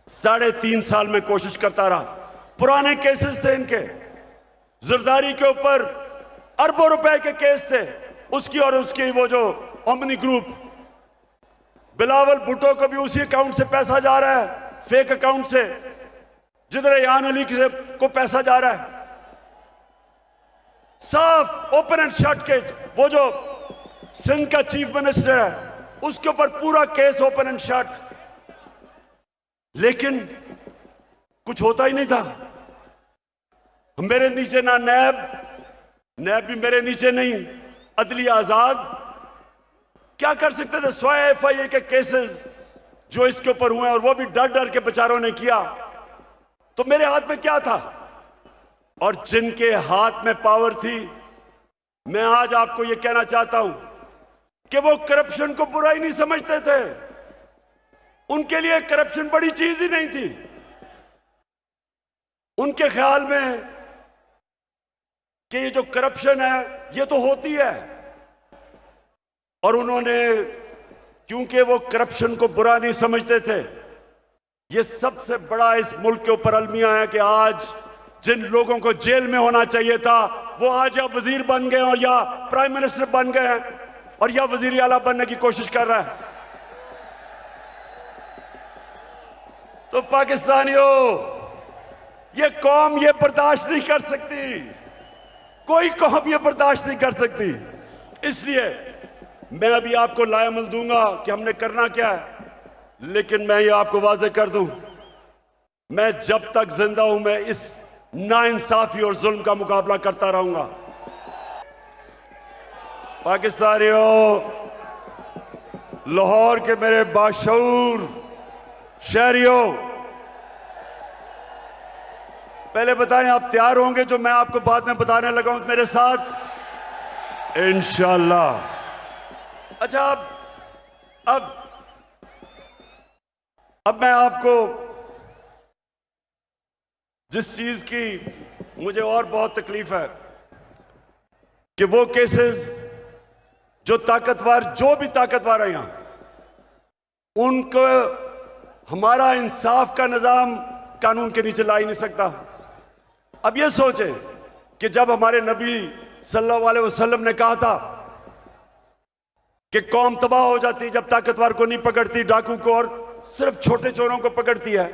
3.5 साल में कोशिश करता रहा। पुराने केसेस थे इनके, जरदारी के ऊपर अरबों रुपए के केस थे, उसकी और उसकी वो जो ओमनी ग्रुप, बिलावल भुट्टो को भी उसी अकाउंट से पैसा जा रहा है, फेक अकाउंट से, जिधर रेहान अली को पैसा जा रहा है। साफ ओपन एंड शट केस। वो जो सिंध का चीफ मिनिस्टर है उसके ऊपर पूरा केस ओपन एंड शट, लेकिन कुछ होता ही नहीं था। मेरे नीचे ना नैब भी मेरे नीचे नहीं, अदलिया आजाद। क्या कर सकते थे? 100 एफआईए के केसेस जो इसके ऊपर हुए, और वो भी डर डर के बेचारों ने किया। तो मेरे हाथ में क्या था? और जिनके हाथ में पावर थी, मैं आज आपको यह कहना चाहता हूं कि वो करप्शन को बुरा ही नहीं समझते थे। उनके लिए करप्शन बड़ी चीज ही नहीं थी। उनके ख्याल में कि ये जो करप्शन है ये तो होती है, और उन्होंने, क्योंकि वो करप्शन को बुरा नहीं समझते थे, ये सबसे बड़ा इस मुल्क के ऊपर अलमिया है कि आज जिन लोगों को जेल में होना चाहिए था वो आज या वजीर बन गए और या प्राइम मिनिस्टर बन गए हैं, और या वजीर आला बनने की कोशिश कर रहा है। तो पाकिस्तानियों, ये कौम ये बर्दाश्त नहीं कर सकती, कोई कौम ये बर्दाश्त नहीं कर सकती। इसलिए मैं अभी आपको लाएमल दूंगा कि हमने करना क्या है, लेकिन मैं ये आपको वाज़ेह कर दूं, मैं जब तक जिंदा हूं मैं इस नाइंसाफी और जुल्म का मुकाबला करता रहूंगा। पाकिस्तानियों, लाहौर के मेरे बाशऊर शहरियों, पहले बताएं आप तैयार होंगे जो मैं आपको बाद में बताने लगा हूं मेरे साथ? इंशाअल्लाह। अच्छा, अब मैं आपको जिस चीज की मुझे और बहुत तकलीफ है कि वो केसेस जो भी ताकतवर है यहां, उनको हमारा इंसाफ का निजाम कानून के नीचे ला ही नहीं सकता। अब ये सोचें कि जब हमारे नबी सल्लल्लाहु अलैहि वसल्लम ने कहा था कि कौम तबाह हो जाती जब ताकतवर को नहीं पकड़ती, डाकू को और सिर्फ छोटे चोरों को पकड़ती है,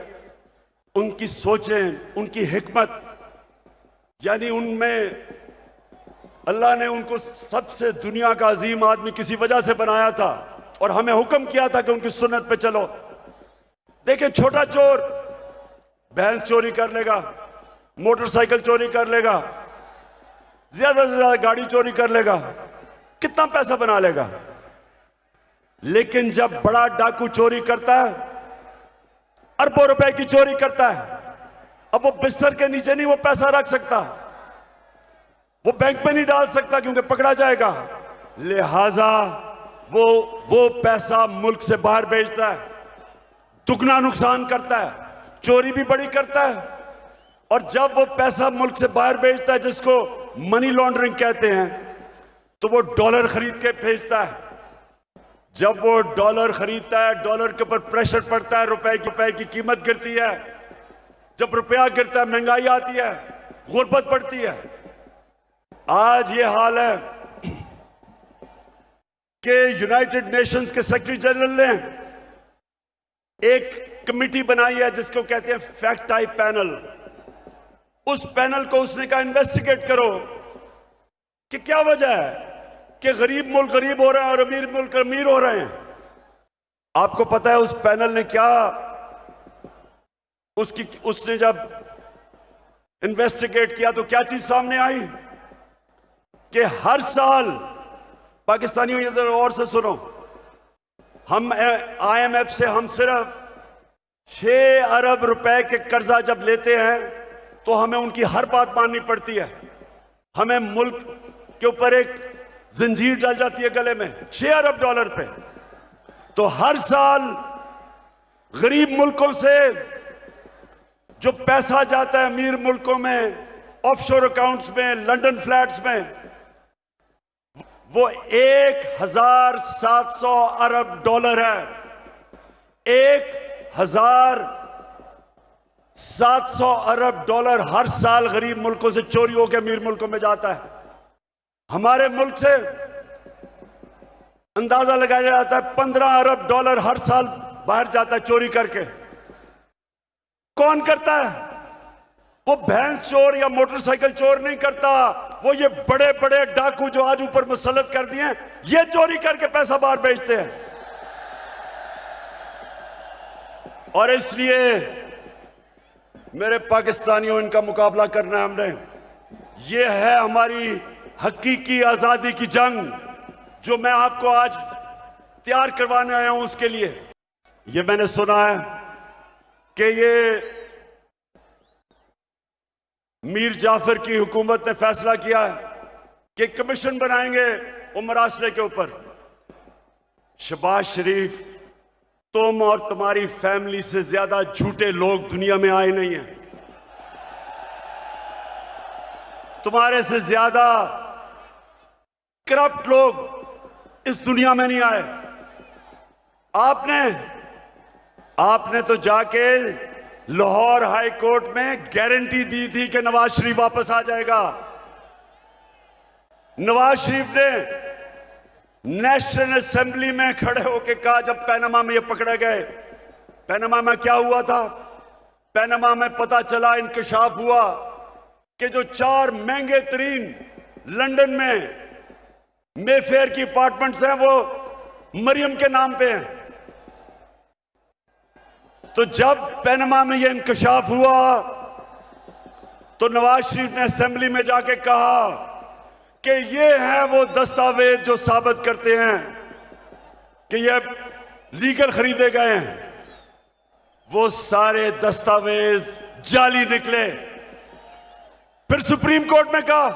उनकी सोचें, उनकी हिकमत, यानी उनमें अल्लाह ने उनको सबसे दुनिया का अजीम आदमी किसी वजह से बनाया था और हमें हुक्म किया था कि उनकी सुन्नत पे चलो। देखें, छोटा चोर भैंस चोरी कर लेगा, मोटरसाइकिल चोरी कर लेगा, ज्यादा से ज्यादा गाड़ी चोरी कर लेगा, कितना पैसा बना लेगा। लेकिन जब बड़ा डाकू चोरी करता है, अरबों रुपए की चोरी करता है, अब वो बिस्तर के नीचे नहीं वो पैसा रख सकता, वो बैंक में नहीं डाल सकता क्योंकि पकड़ा जाएगा। लिहाजा वो पैसा मुल्क से बाहर भेजता है, दुगना नुकसान करता है, चोरी भी बड़ी करता है। और जब वो पैसा मुल्क से बाहर भेजता है, जिसको मनी लॉन्ड्रिंग कहते हैं, तो वो डॉलर खरीद के भेजता है। जब वो डॉलर खरीदता है, डॉलर के ऊपर प्रेशर पड़ता है, रुपए की कीमत गिरती है। जब रुपया गिरता है, महंगाई आती है, गुर्बत बढ़ती है। आज ये हाल है कि यूनाइटेड नेशंस के सेक्रेटरी जनरल ने एक कमेटी बनाई है जिसको कहते हैं फैक्ट टाइप पैनल। उस पैनल को उसने कहा इन्वेस्टिगेट करो कि क्या वजह है कि गरीब मुल्क गरीब हो रहे हैं और अमीर मुल्क अमीर हो रहे हैं। आपको पता है उस पैनल ने क्या, उसने जब इन्वेस्टिगेट किया तो क्या चीज सामने आई कि हर साल, पाकिस्तानियों इधर और से सुनो, हम IMF से हम सिर्फ 6 अरब रुपए के कर्जा जब लेते हैं तो हमें उनकी हर बात माननी पड़ती है। हमें मुल्क के ऊपर एक जंजीर डल जाती है गले में, $6 अरब पे। तो हर साल गरीब मुल्कों से जो पैसा जाता है अमीर मुल्कों में, ऑफशोर अकाउंट्स में, लंदन फ्लैट्स में, वो $1,700 अरब है। $1,700 अरब हर साल गरीब मुल्कों से चोरी होकर अमीर मुल्कों में जाता है। हमारे मुल्क से अंदाजा लगाया जाता है $15 अरब हर साल बाहर जाता है चोरी करके। कौन करता है? वो भैंस चोर या मोटरसाइकिल चोर नहीं करता, वो ये बड़े बड़े डाकू जो आज ऊपर मुसल्लत कर दिए हैं, ये चोरी करके पैसा बाहर भेजते हैं। और इसलिए मेरे पाकिस्तानियों, इनका मुकाबला करना है हमने। ये है हमारी हकीकी आजादी की जंग जो मैं आपको आज तैयार करवाने आया हूं। उसके लिए ये मैंने सुना है कि ये मीर जाफर की हुकूमत ने फैसला किया है कि कमीशन बनाएंगे उमर आसरे के ऊपर। शहबाज शरीफ, तुम और तुम्हारी फैमिली से ज्यादा झूठे लोग दुनिया में आए नहीं हैं। तुम्हारे से ज्यादा करप्ट लोग इस दुनिया में नहीं आए। आपने तो जाके लाहौर हाई कोर्ट में गारंटी दी थी कि नवाज शरीफ वापस आ जाएगा। नवाज शरीफ ने नेशनल असेंबली में खड़े होकर कहा, जब पैनामा में ये पकड़े गए, पैनामा में क्या हुआ था? पैनामा में पता चला, इंकशाफ हुआ कि जो 4 महंगे तरीन लंदन में मेफेयर की अपार्टमेंट्स हैं वो मरियम के नाम पे हैं। तो जब पैनामा में यह इंकशाफ हुआ तो नवाज शरीफ ने असेंबली में जाके कहा कि ये है वो दस्तावेज जो साबित करते हैं कि ये लीगल खरीदे गए हैं। वो सारे दस्तावेज जाली निकले। फिर सुप्रीम कोर्ट में कहा,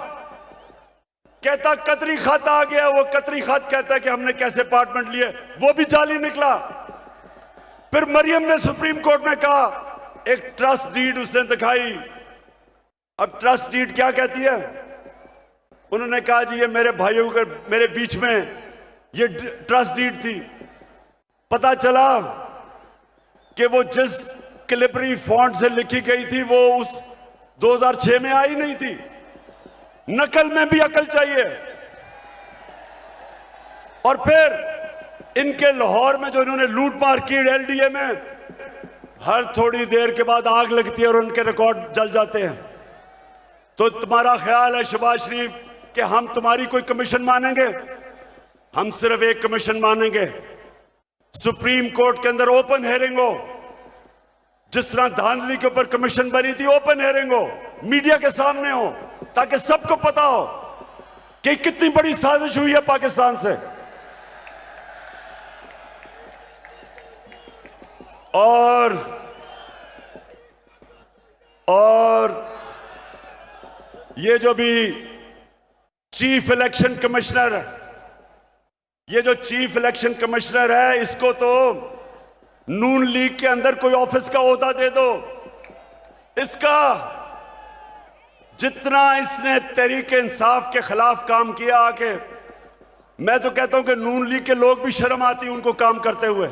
कहता कतरी खत आ गया। वो कतरी खत कहता है कि हमने कैसे अपार्टमेंट लिए, वो भी जाली निकला। फिर मरियम ने सुप्रीम कोर्ट में कहा, एक ट्रस्ट डीड उसने दिखाई। अब ट्रस्ट डीड क्या कहती है? उन्होंने कहा जी ये मेरे भाइयों के मेरे बीच में ये ट्रस्ट डीड थी। पता चला कि वो जिस कैलिबरी फॉन्ट से लिखी गई थी वो उस 2006 में आई नहीं थी। नकल में भी अकल चाहिए। और फिर इनके लाहौर में जो इन्होंने लूट मार की एलडीए में, हर थोड़ी देर के बाद आग लगती है और उनके रिकॉर्ड जल जाते हैं। तो तुम्हारा ख्याल है शहबाज शरीफ कि हम तुम्हारी कोई कमीशन मानेंगे? हम सिर्फ एक कमीशन मानेंगे, सुप्रीम कोर्ट के अंदर ओपन हेयरिंग हो। जिस तरह धांधली के ऊपर कमीशन बनी थी, ओपन हेयरिंग हो, मीडिया के सामने हो, ताकि सबको पता हो कि कितनी बड़ी साजिश हुई है पाकिस्तान से। और ये जो भी चीफ इलेक्शन कमिश्नर है, ये जो चीफ इलेक्शन कमिश्नर है, इसको तो नून लीग के अंदर कोई ऑफिस का ओहदा दे दो। इसका जितना इसने तहरीक इंसाफ के खिलाफ काम किया आके, मैं तो कहता हूं कि नून लीग के लोग भी शर्म आती उनको काम करते हुए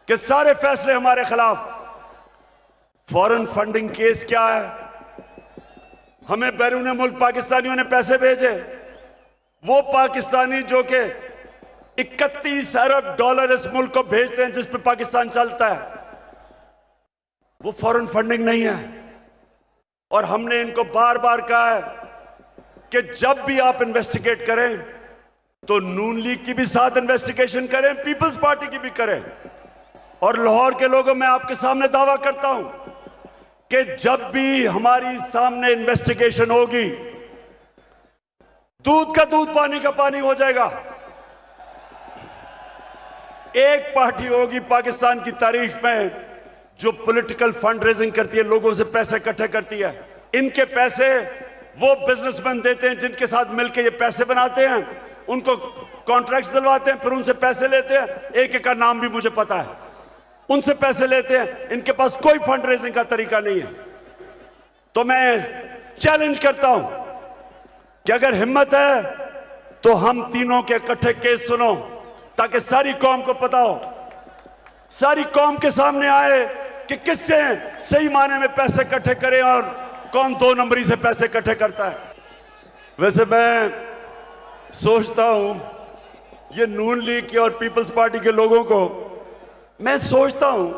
कि सारे फैसले हमारे खिलाफ। फॉरेन फंडिंग केस क्या है? हमें बैरून मुल्क पाकिस्तानियों ने पैसे भेजे, वो पाकिस्तानी जो कि $31 अरब इस मुल्क को भेजते हैं जिस पे पाकिस्तान चलता है, वो फॉरेन फंडिंग नहीं है। और हमने इनको बार बार कहा है कि जब भी आप इन्वेस्टिगेट करें तो नून लीग की भी साथ इन्वेस्टिगेशन करें, पीपल्स पार्टी की भी करें। और लाहौर के लोगों, मैं आपके सामने दावा करता हूं कि जब भी हमारी सामने इन्वेस्टिगेशन होगी, दूध का दूध पानी का पानी हो जाएगा। एक पार्टी होगी पाकिस्तान की तारीख में जो पॉलिटिकल फंड रेजिंग करती है, लोगों से पैसे इकट्ठे करती है, इनके पैसे वो बिजनेसमैन देते हैं जिनके साथ मिलकर ये पैसे बनाते हैं, उनको कॉन्ट्रैक्ट्स दिलवाते हैं, फिर उनसे पैसे लेते हैं। एक एक का नाम भी मुझे पता है। उनसे पैसे लेते हैं, इनके पास कोई फंड रेजिंग का तरीका नहीं है। तो मैं चैलेंज करता हूं कि अगर हिम्मत है तो हम तीनों के इकट्ठे केस सुनो, ताकि सारी कौम को पता हो, सारी कौम के सामने आए कि किससे सही मायने में पैसे इकट्ठे करें और कौन 2 नंबरी से पैसे इकट्ठे करता है। वैसे मैं सोचता हूं ये नून लीग के और पीपल्स पार्टी के लोगों को मैं सोचता हूं,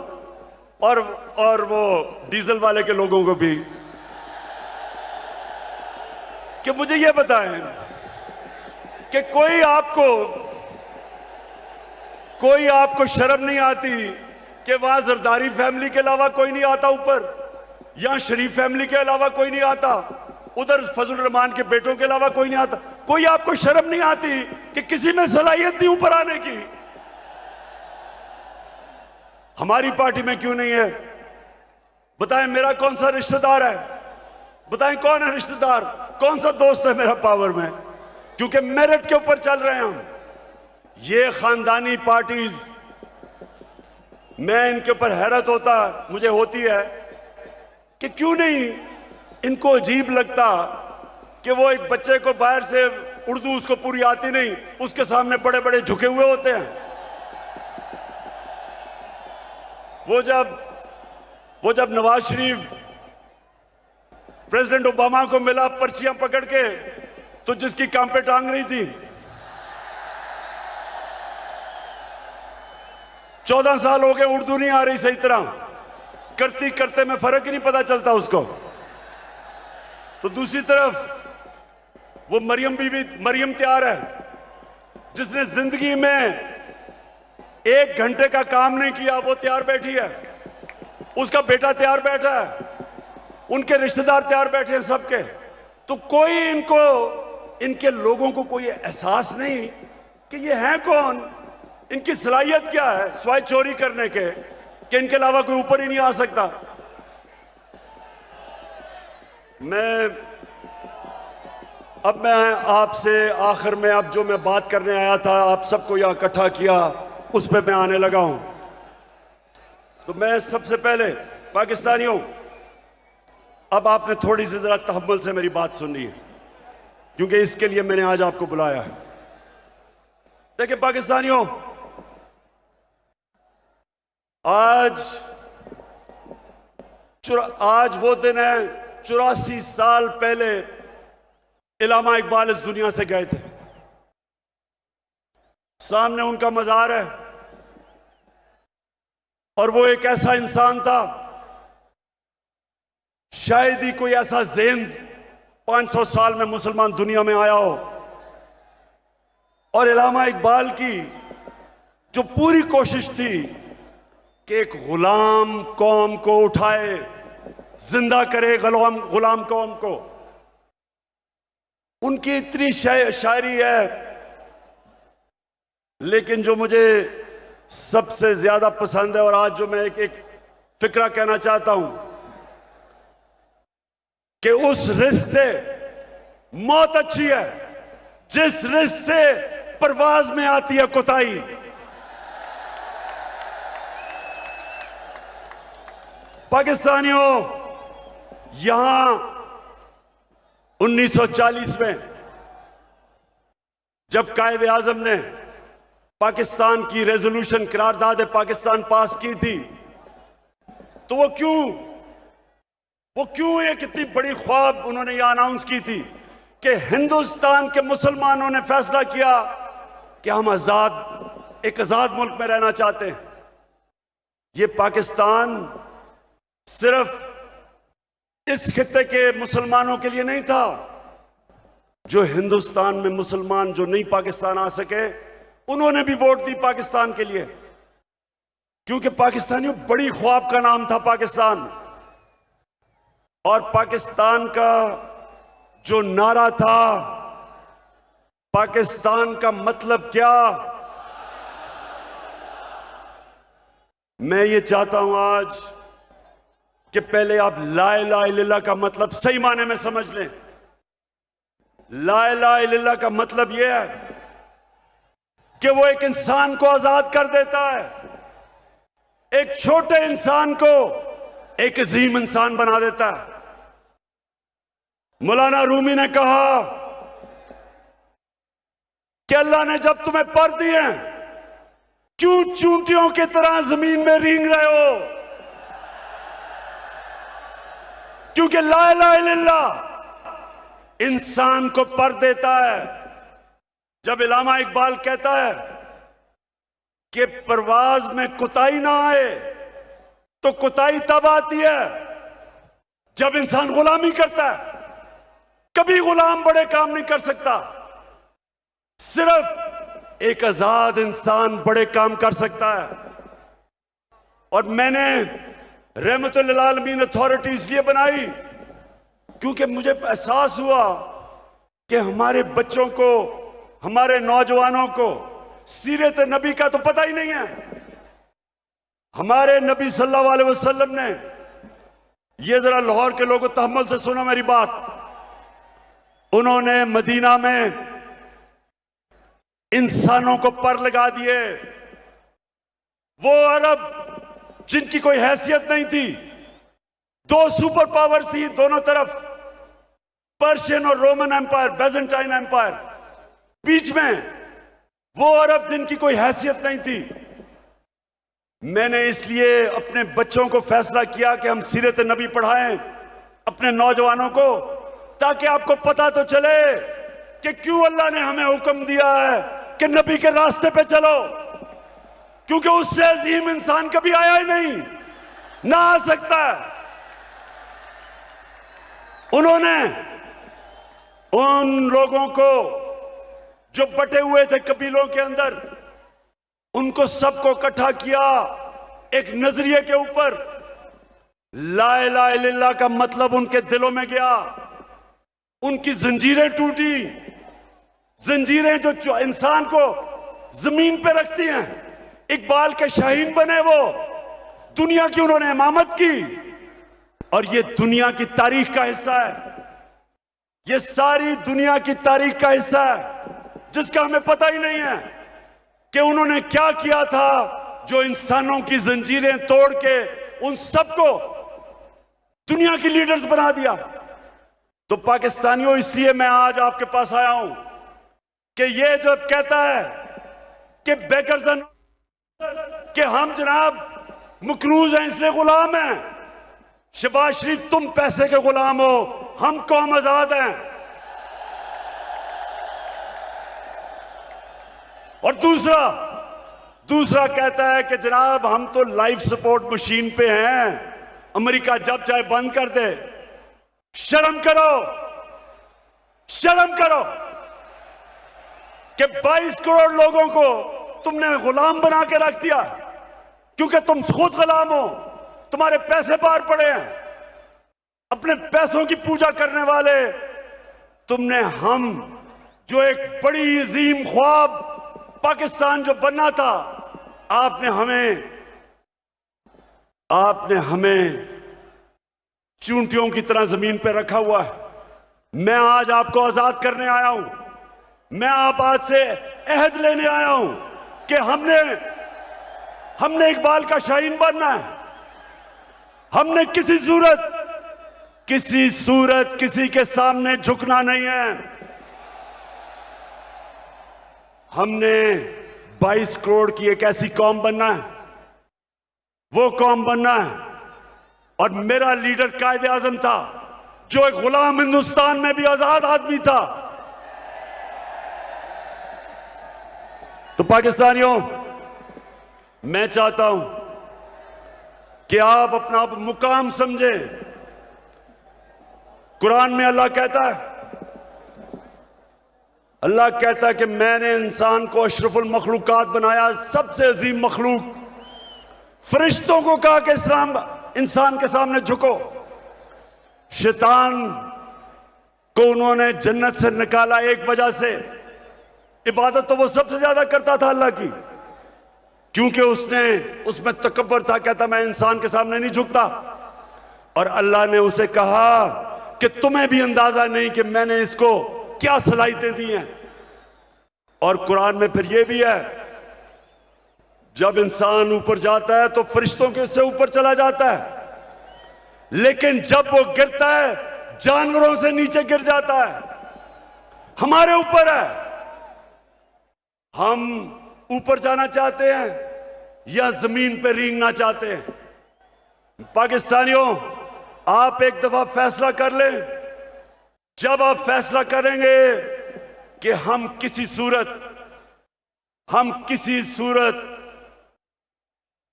और वो डीजल वाले के लोगों को भी, कि मुझे ये बताएं कि कोई आपको शर्म नहीं आती कि वहां जरदारी फैमिली के अलावा कोई नहीं आता ऊपर, यहां शरीफ फैमिली के अलावा कोई नहीं आता, उधर फजल रहमान के बेटों के अलावा कोई नहीं आता। कोई आपको शर्म नहीं आती कि किसी में सलाहियत नहीं ऊपर आने की? हमारी पार्टी में क्यों नहीं है? बताएं मेरा कौन सा रिश्तेदार है? बताएं कौन है रिश्तेदार, कौन सा दोस्त है मेरा पावर में? क्योंकि मेरिट के ऊपर चल रहे हैं हम। ये खानदानी पार्टीज, मैं इनके ऊपर हैरत मुझे होती है कि क्यों नहीं इनको अजीब लगता कि वो एक बच्चे को बाहर से उर्दू उसको पूरी आती नहीं, उसके सामने बड़े बड़े झुके हुए होते हैं। वो जब नवाज शरीफ प्रेसिडेंट ओबामा को मिला पर्चियां पकड़ के, तो जिसकी काम पे टांग रही थी, 14 साल हो गए, उर्दू नहीं आ रही सही तरह, करते करते में फर्क ही नहीं पता चलता उसको। तो दूसरी तरफ वो मरियम तैयार है, जिसने जिंदगी में 1 घंटे का काम नहीं किया, वो तैयार बैठी है, उसका बेटा तैयार बैठा है, उनके रिश्तेदार तैयार बैठे हैं सबके। तो कोई इनके लोगों को कोई एहसास नहीं कि ये हैं कौन, इनकी सलाहियत क्या है स्वाय चोरी करने के, कि इनके अलावा कोई ऊपर ही नहीं आ सकता। अब मैं आपसे आखिर में, अब जो मैं बात करने आया था, आप सबको यहां इकट्ठा किया, उस पे मैं आने लगा हूं। तो मैं सबसे पहले पाकिस्तानियों, अब आपने थोड़ी सी जरा तहम्मुल से मेरी बात सुननी है, क्योंकि इसके लिए मैंने आज आपको बुलाया है। देखिए पाकिस्तानियों, आज वो दिन है, 84 साल पहले इल्लामा इकबाल इस दुनिया से गए थे। सामने उनका मजार है, और वो एक ऐसा इंसान था, शायद ही कोई ऐसा ज़हन 500 साल में मुसलमान दुनिया में आया हो। और इल्लामा इकबाल की जो पूरी कोशिश थी कि एक गुलाम कौम को उठाए, जिंदा करे गुलाम कौम को, उनकी इतनी शायरी है। लेकिन जो मुझे सबसे ज्यादा पसंद है, और आज जो मैं एक फिक्रा कहना चाहता हूं, कि उस रिस्क से मौत अच्छी है जिस रिस्क से परवाज में आती है कोताही। पाकिस्तानियों, यहां 1940 में जब कायदे आजम ने पाकिस्तान की रेजोल्यूशन करारदाद पाकिस्तान पास की थी, तो वो क्यों एक इतनी बड़ी ख्वाब उन्होंने यह अनाउंस की थी कि हिंदुस्तान के मुसलमानों ने फैसला किया कि हम एक आजाद मुल्क में रहना चाहते हैं। ये पाकिस्तान सिर्फ इस खित्ते के मुसलमानों के लिए नहीं था। जो हिंदुस्तान में मुसलमान जो नहीं पाकिस्तान आ सके, उन्होंने भी वोट दी पाकिस्तान के लिए, क्योंकि पाकिस्तानियों बड़ी ख्वाब का नाम था पाकिस्तान। और पाकिस्तान का जो नारा था, पाकिस्तान का मतलब क्या, मैं ये चाहता हूं आज कि पहले आप ला इलाहा इल्लल्लाह का मतलब सही माने में समझ लें। ला इलाहा इल्लल्लाह का मतलब यह है कि वो एक इंसान को आजाद कर देता है, एक छोटे इंसान को एक अजीम इंसान बना देता है। मौलाना रूमी ने कहा कि अल्लाह ने जब तुम्हें पर दिए, क्यों चूंटियों की तरह जमीन में रेंग रहे हो? क्योंकि ला इलाहा इल्लल्लाह इंसान को पर देता है। जब इल्लामा इकबाल कहता है कि परवाज में कुताई ना आए, तो कुताई तब आती है जब इंसान गुलामी करता है। कभी गुलाम बड़े काम नहीं कर सकता, सिर्फ एक आजाद इंसान बड़े काम कर सकता है। और मैंने रहमतुल लिल आलमीन अथॉरिटी इसलिए बनाई क्योंकि मुझे एहसास हुआ कि हमारे बच्चों को, हमारे नौजवानों को सीरत नबी का तो पता ही नहीं है। हमारे नबी सल्लल्लाहु अलैहि वसल्लम ने, ये जरा लाहौर के लोगों तहम्मुल से सुनो मेरी बात, उन्होंने मदीना में इंसानों को पर लगा दिए। वो अरब जिनकी कोई हैसियत नहीं थी, दो सुपर पावर थी दोनों तरफ, पर्शियन और रोमन एम्पायर, बैजेंटाइन एम्पायर, बीच में वो अरब जिनकी कोई हैसियत नहीं थी। मैंने इसलिए अपने बच्चों को फैसला किया कि हम सीरत नबी पढ़ाएं अपने नौजवानों को, ताकि आपको पता तो चले कि क्यों अल्लाह ने हमें हुक्म दिया है कि नबी के रास्ते पे चलो। क्योंकि उससे अजीम इंसान कभी आया ही नहीं, ना आ सकता है। उन्होंने उन लोगों को जो बटे हुए थे कबीलों के अंदर, उनको सबको इकट्ठा किया एक नजरिए के ऊपर। ला इलाहा इल्लल्लाह का मतलब उनके दिलों में गया, उनकी जंजीरें टूटी। जंजीरें जो इंसान को जमीन पे रखती हैं, इकबाल के शाहीन बने वो, दुनिया की उन्होंने इमामत की। और ये दुनिया की तारीख का हिस्सा है, ये सारी दुनिया की तारीख का हिस्सा है जिसका हमें पता ही नहीं है कि उन्होंने क्या किया था, जो इंसानों की जंजीरें तोड़ के उन सबको दुनिया की लीडर्स बना दिया। तो पाकिस्तानियों, इसलिए मैं आज आपके पास आया हूं कि ये जो कहता है कि बेकर्सन कि हम जनाब मकरूज हैं इसलिए गुलाम हैं, शहबाज शरीफ तुम पैसे के गुलाम हो, हम कौम आजाद हैं। और दूसरा कहता है कि जनाब हम तो लाइफ सपोर्ट मशीन पे हैं, अमेरिका जब चाहे बंद कर दे। शर्म करो, शर्म करो कि 22 करोड़ लोगों को तुमने गुलाम बना के रख दिया, क्योंकि तुम खुद गुलाम हो, तुम्हारे पैसे बाहर पड़े हैं, अपने पैसों की पूजा करने वाले तुमने। हम जो एक बड़ी अजीम ख्वाब पाकिस्तान जो बनना था, आपने हमें चूंटियों की तरह जमीन पर रखा हुआ है। मैं आज आपको आजाद करने आया हूं, मैं आप आज से अहद लेने आया हूं कि हमने इकबाल का शाहीन बनना है। हमने किसी सूरत किसी के सामने झुकना नहीं है। हमने 22 करोड़ की एक ऐसी कौम बनना है, वो कौम बनना है। और मेरा लीडर कायदे आजम था, जो एक गुलाम हिंदुस्तान में भी आजाद आदमी था। तो पाकिस्तानियों, मैं चाहता हूं कि आप अपना मुकाम समझें। कुरान में अल्लाह कहता है कि मैंने इंसान को अशरफुल मखलूकात बनाया, सबसे अजीम मखलूक। फरिश्तों को कहा कि इंसान के सामने झुको। शैतान को उन्होंने जन्नत से निकाला एक वजह से, इबादत तो वो सबसे ज्यादा करता था अल्लाह की, क्योंकि उसमें तकब्बर था, कहता मैं इंसान के सामने नहीं झुकता। और अल्लाह ने उसे कहा कि तुम्हें भी अंदाजा नहीं कि मैंने इसको क्या सलाहियतें दी हैं। और कुरान में फिर यह भी है, जब इंसान ऊपर जाता है तो फरिश्तों के उससे ऊपर चला जाता है, लेकिन जब वो गिरता है जानवरों से नीचे गिर जाता है। हमारे ऊपर है, हम ऊपर जाना चाहते हैं या जमीन पे रेंगना चाहते हैं। पाकिस्तानियों, आप एक दफा फैसला कर लें। जब आप फैसला करेंगे कि हम किसी सूरत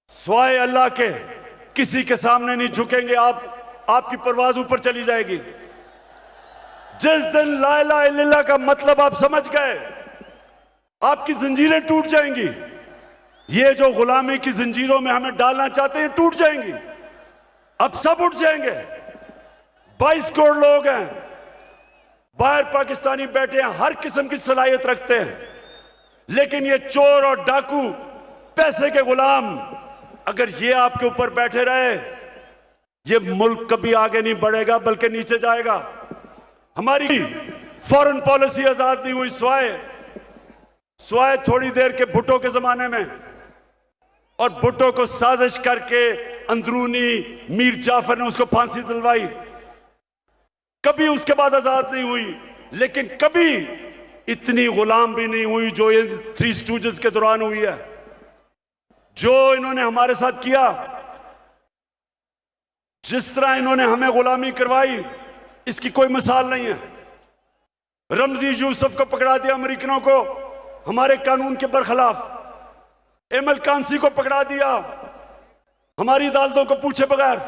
स्वाय अल्लाह के किसी के सामने नहीं झुकेंगे, आपकी परवाज ऊपर चली जाएगी। जिस दिन ला इलाहा इल्लल्लाह का मतलब आप समझ गए, आपकी जंजीरें टूट जाएंगी। ये जो गुलामी की जंजीरों में हमें डालना चाहते हैं टूट जाएंगी। अब सब उठ जाएंगे। 22 करोड़ लोग हैं बाहर, पाकिस्तानी बैठे हैं, हर किस्म की सलाहियत रखते हैं, लेकिन ये चोर और डाकू, पैसे के गुलाम, अगर ये आपके ऊपर बैठे रहे, ये मुल्क कभी आगे नहीं बढ़ेगा बल्कि नीचे जाएगा। हमारी फॉरेन पॉलिसी आजाद नहीं हुई। स्वाय थोड़ी देर के भुट्टो के जमाने में, और भुट्टो को साजिश करके अंदरूनी मीर जाफर ने उसको फांसी दिलवाई। कभी उसके बाद आजाद नहीं हुई, लेकिन कभी इतनी गुलाम भी नहीं हुई जो ये 3 स्टूजेस के दौरान हुई है। जो इन्होंने हमारे साथ किया, जिस तरह इन्होंने हमें गुलामी करवाई, इसकी कोई मिसाल नहीं है। रमजी यूसुफ को पकड़ा दिया अमेरिकनों को हमारे कानून के बरखिलाफ। एमएल कांसी को पकड़ा दिया हमारी अदालतों को पूछे बगैर।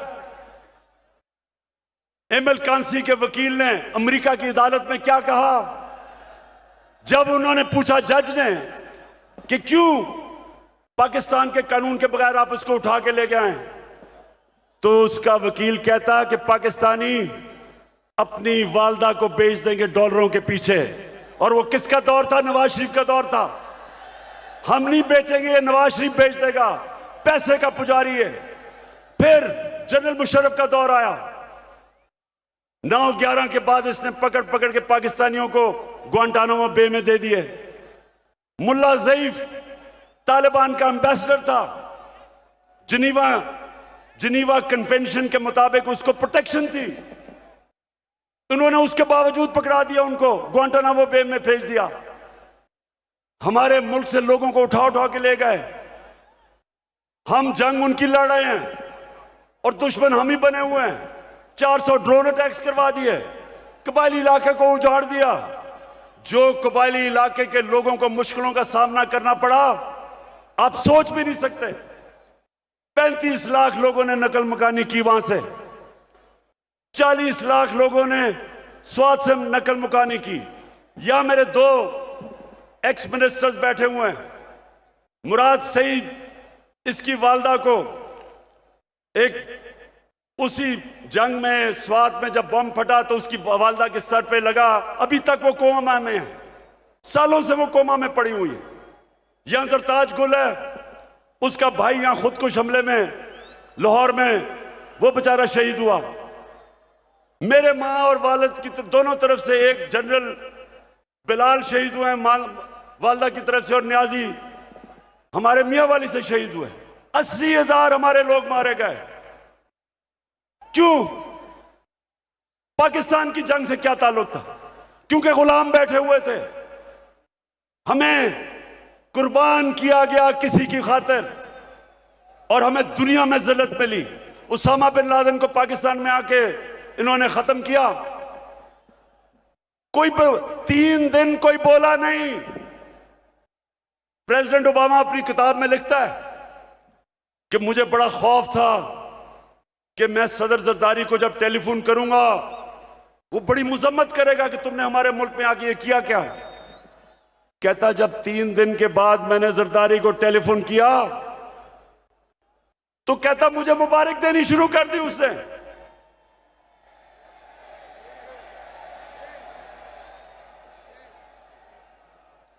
एमएल कांसी के वकील ने अमेरिका की अदालत में क्या कहा, जब उन्होंने पूछा जज ने कि क्यों पाकिस्तान के कानून के बगैर आप उसको उठा के ले गए, तो उसका वकील कहता कि पाकिस्तानी अपनी वालदा को बेच देंगे डॉलरों के पीछे। और वो किसका दौर था? नवाज शरीफ का दौर था। हम नहीं बेचेंगे, नवाज शरीफ बेच देगा, पैसे का पुजारी है। फिर जनरल मुशर्रफ का दौर आया, 9/11 के बाद इसने पकड़ पकड़ के पाकिस्तानियों को ग्वांटानामो बे में दे दिए। मुल्ला ज़ईफ तालिबान का एम्बेसडर था, जिनीवा कन्वेंशन के मुताबिक उसको प्रोटेक्शन थी। उन्होंने उसके बावजूद पकड़ा दिया, उनको ग्वांटानामो बे में भेज दिया। हमारे मुल्क से लोगों को उठा उठा के ले गए। हम जंग उनकी लड़ रहे हैं और दुश्मन हम ही बने हुए हैं। 400 ड्रोन अटैक्स करवा दिए, कबायली इलाके को उजाड़ दिया। जो कबायली इलाके के लोगों को मुश्किलों का सामना करना पड़ा, आप सोच भी नहीं सकते। 35 लाख लोगों ने नकल मकानी की वहां से, 40 लाख लोगों ने स्वाद से नकल मुकानी की। या मेरे 2 एक्स मिनिस्टर्स बैठे हुए हैं। मुराद सईद, इसकी वालदा को उसी जंग में स्वाद में जब बम फटा तो उसकी वालदा के सर पे लगा, अभी तक वो कोमा में है, सालों से वो कोमा में पड़ी हुई है। यहां सरताज गुल है, उसका भाई यहां खुदकुश हमले में लाहौर में वो बेचारा शहीद हुआ। मेरे माँ और वालिद की दोनों तरफ से, एक जनरल बिलाल शहीद हुए वालदा की तरफ से, और न्याजी हमारे मियाँ वाली से शहीद हुए। 80,000 हमारे लोग मारे गए। क्यों? पाकिस्तान की जंग से क्या ताल्लुक था? क्योंकि गुलाम बैठे हुए थे। हमें कुर्बान किया गया किसी की खातिर, और हमें दुनिया में जिल्लत मिली। उसामा बिन लादेन को पाकिस्तान में आके इन्होंने खत्म किया। कोई 3 दिन कोई बोला नहीं। प्रेसिडेंट ओबामा अपनी किताब में लिखता है कि मुझे बड़ा खौफ था कि मैं सदर जरदारी को जब टेलीफोन करूंगा वो बड़ी मुजम्मत करेगा कि तुमने हमारे मुल्क में आके ये किया क्या। कहता जब 3 दिन के बाद मैंने जरदारी को टेलीफोन किया तो कहता मुझे मुबारक देनी शुरू कर दी उसने।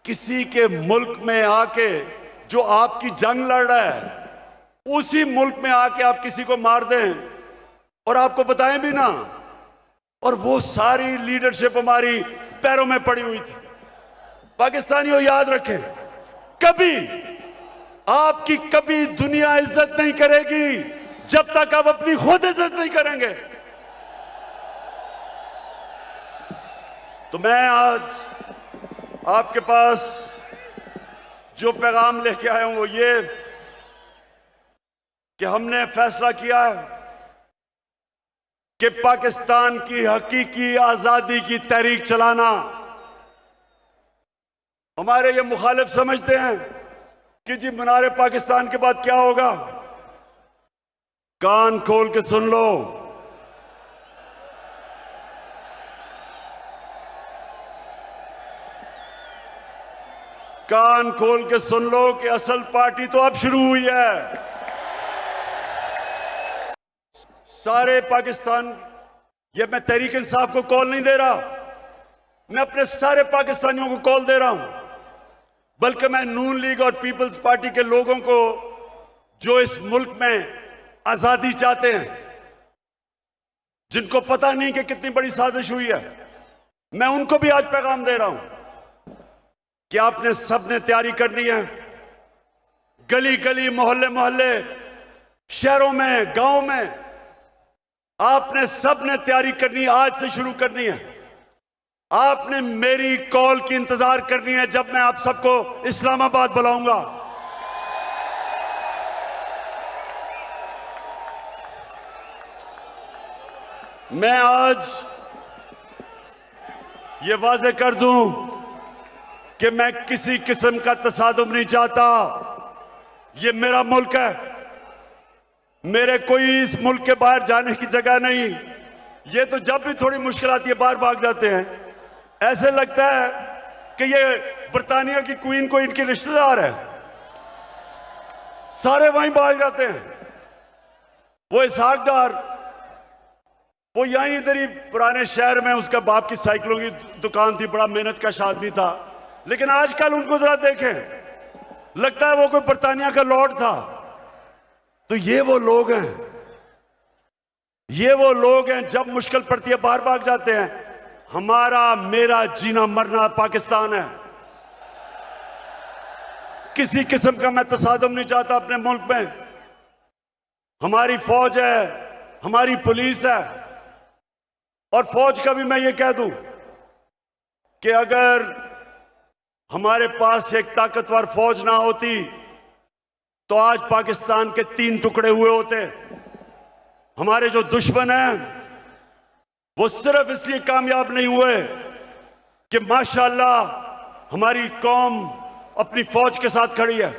किसी के मुल्क में आके जो आपकी जंग लड़ रहा है, उसी मुल्क में आके आप किसी को मार दें, और आपको बताएं भी ना, और वो सारी लीडरशिप हमारी पैरों में पड़ी हुई थी। पाकिस्तानियों याद रखें, कभी आपकी कभी दुनिया इज्जत नहीं करेगी जब तक आप अपनी खुद इज्जत नहीं करेंगे। तो मैं आज आपके पास जो पैगाम लेके आया हूं वो ये कि हमने फैसला किया है कि पाकिस्तान की हकीकी आजादी की तहरीक चलाना। हमारे ये मुखालिफ समझते हैं कि जी मीनार पाकिस्तान के बाद क्या होगा। कान खोल के सुन लो, कान खोल के सुन लो कि असल पार्टी तो अब शुरू हुई है। सारे पाकिस्तान, ये मैं तहरीक इंसाफ को कॉल नहीं दे रहा, मैं अपने सारे पाकिस्तानियों को कॉल दे रहा हूं, बल्कि मैं नून लीग और पीपल्स पार्टी के लोगों को जो इस मुल्क में आजादी चाहते हैं, जिनको पता नहीं कि कितनी बड़ी साजिश हुई है, मैं उनको भी आज पैगाम दे रहा हूं कि आपने सबने तैयारी करनी है। गली गली, मोहल्ले मोहल्ले, शहरों में, गांव में आपने सबने तैयारी करनी है, आज से शुरू करनी है। आपने मेरी कॉल की इंतजार करनी है जब मैं आप सबको इस्लामाबाद बुलाऊंगा। मैं आज ये वाजे कर दूं कि मैं किसी किस्म का तसादुम नहीं चाहता। ये मेरा मुल्क है, मेरे कोई इस मुल्क के बाहर जाने की जगह नहीं। ये तो जब भी थोड़ी मुश्किल आती है बाहर भाग जाते हैं। ऐसे लगता है कि ये बर्तानिया की क्वीन को इनके रिश्तेदार है, सारे वहीं भाग जाते हैं। वो इसहाक डार, वो यहीं इधर ही पुराने शहर में, उसका बाप की साइकिलों की दुकान थी, बड़ा मेहनत का आदमी था, लेकिन आजकल उनको जरा देखें, लगता है वो कोई बर्तानिया का लॉर्ड था। तो ये वो लोग हैं, ये वो लोग हैं जब मुश्किल पड़ती है बाहर भाग जाते हैं। हमारा मेरा जीना मरना पाकिस्तान है। किसी किस्म का मैं तसादुम नहीं चाहता अपने मुल्क में। हमारी फौज है, हमारी पुलिस है, और फौज का भी मैं ये कह दूं कि अगर हमारे पास एक ताकतवर फौज ना होती तो आज पाकिस्तान के 3 टुकड़े हुए होते। हमारे जो दुश्मन हैं वो सिर्फ इसलिए कामयाब नहीं हुए कि माशाअल्लाह हमारी कौम अपनी फौज के साथ खड़ी है।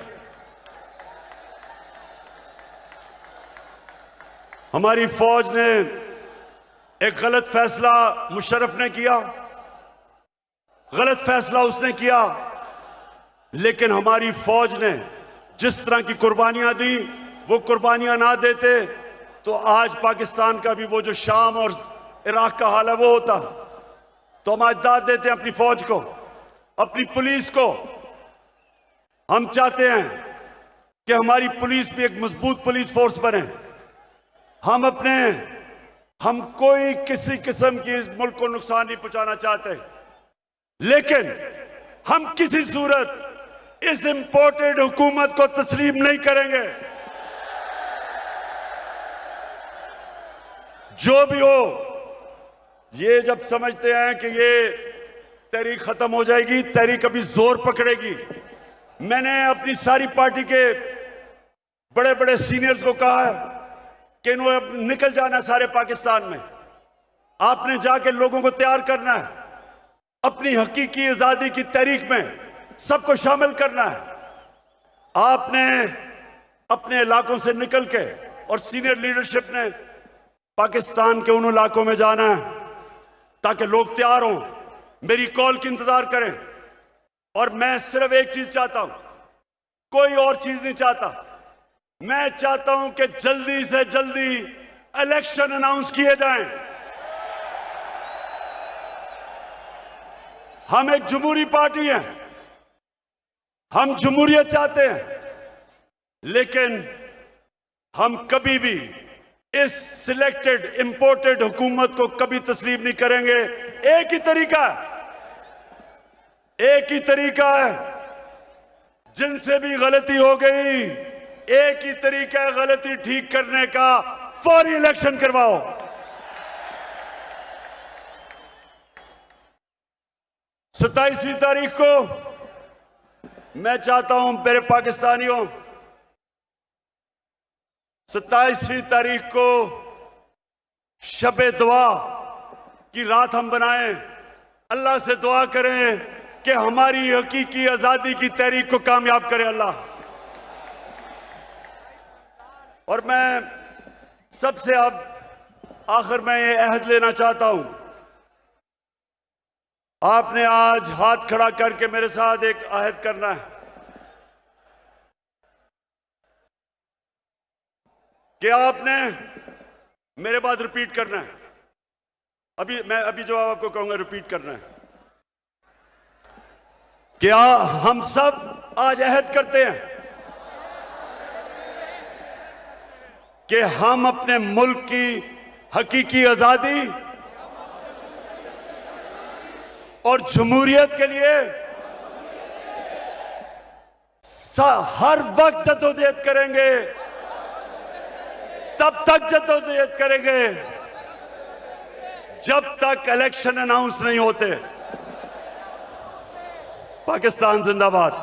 हमारी फौज ने एक गलत फैसला मुशर्रफ ने किया, गलत फैसला उसने किया, लेकिन हमारी फौज ने जिस तरह की कुर्बानियां दी, वो कुर्बानियां ना देते तो आज पाकिस्तान का भी वो जो शाम और इराक का हाल है वो होता। तो हम आज दाद देते हैं अपनी फौज को, अपनी पुलिस को। हम चाहते हैं कि हमारी पुलिस भी एक मजबूत पुलिस फोर्स बने। हम कोई किसी किस्म की इस मुल्क को नुकसान नहीं पहुंचाना चाहते, लेकिन हम किसी सूरत इस इंपोर्टेड हुकूमत को तस्लीम नहीं करेंगे। जो भी हो, ये जब समझते हैं कि ये तहरीक खत्म हो जाएगी, तहरीक अभी जोर पकड़ेगी। मैंने अपनी सारी पार्टी के बड़े बड़े सीनियर्स को कहा है कि इन्होंने अब निकल जाना है सारे पाकिस्तान में। आपने जाके लोगों को तैयार करना है, अपनी हकीकी आजादी की तहरीक में सबको शामिल करना है। आपने अपने इलाकों से निकल के, और सीनियर लीडरशिप ने पाकिस्तान के उन इलाकों में जाना है ताकि लोग तैयार हों, मेरी कॉल की इंतजार करें। और मैं सिर्फ एक चीज चाहता हूं, कोई और चीज नहीं चाहता। मैं चाहता हूं कि जल्दी से जल्दी इलेक्शन अनाउंस किए जाएं। हम एक जमहूरी पार्टी हैं, हम जमहूरियत चाहते हैं, लेकिन हम कभी भी इस सिलेक्टेड इंपोर्टेड हुकूमत को कभी तस्लीम नहीं करेंगे। एक ही तरीका है, जिनसे भी गलती हो गई, एक ही तरीका है गलती ठीक करने का, फौरी इलेक्शन करवाओ। सत्ताईसवीं तारीख को मैं चाहता हूं मेरे पाकिस्तानियों, 27वीं तारीख को शबे दुआ की रात हम बनाएं, अल्लाह से दुआ करें कि हमारी हकीकी आजादी की तहरीक को कामयाब करे अल्लाह। और मैं सबसे अब आखिर में ये अहद लेना चाहता हूं, आपने आज हाथ खड़ा करके मेरे साथ एक अहद करना है कि आपने मेरे बाद रिपीट करना है। अभी जो आपको कहूंगा रिपीट करना है। क्या हम सब आज अहद करते हैं कि हम अपने मुल्क की हकीकी आजादी और जमहूरियत के लिए हर वक्त जद्दोजहद करेंगे, तब तक जद्दोजहद करेंगे जब तक इलेक्शन अनाउंस नहीं होते। पाकिस्तान जिंदाबाद।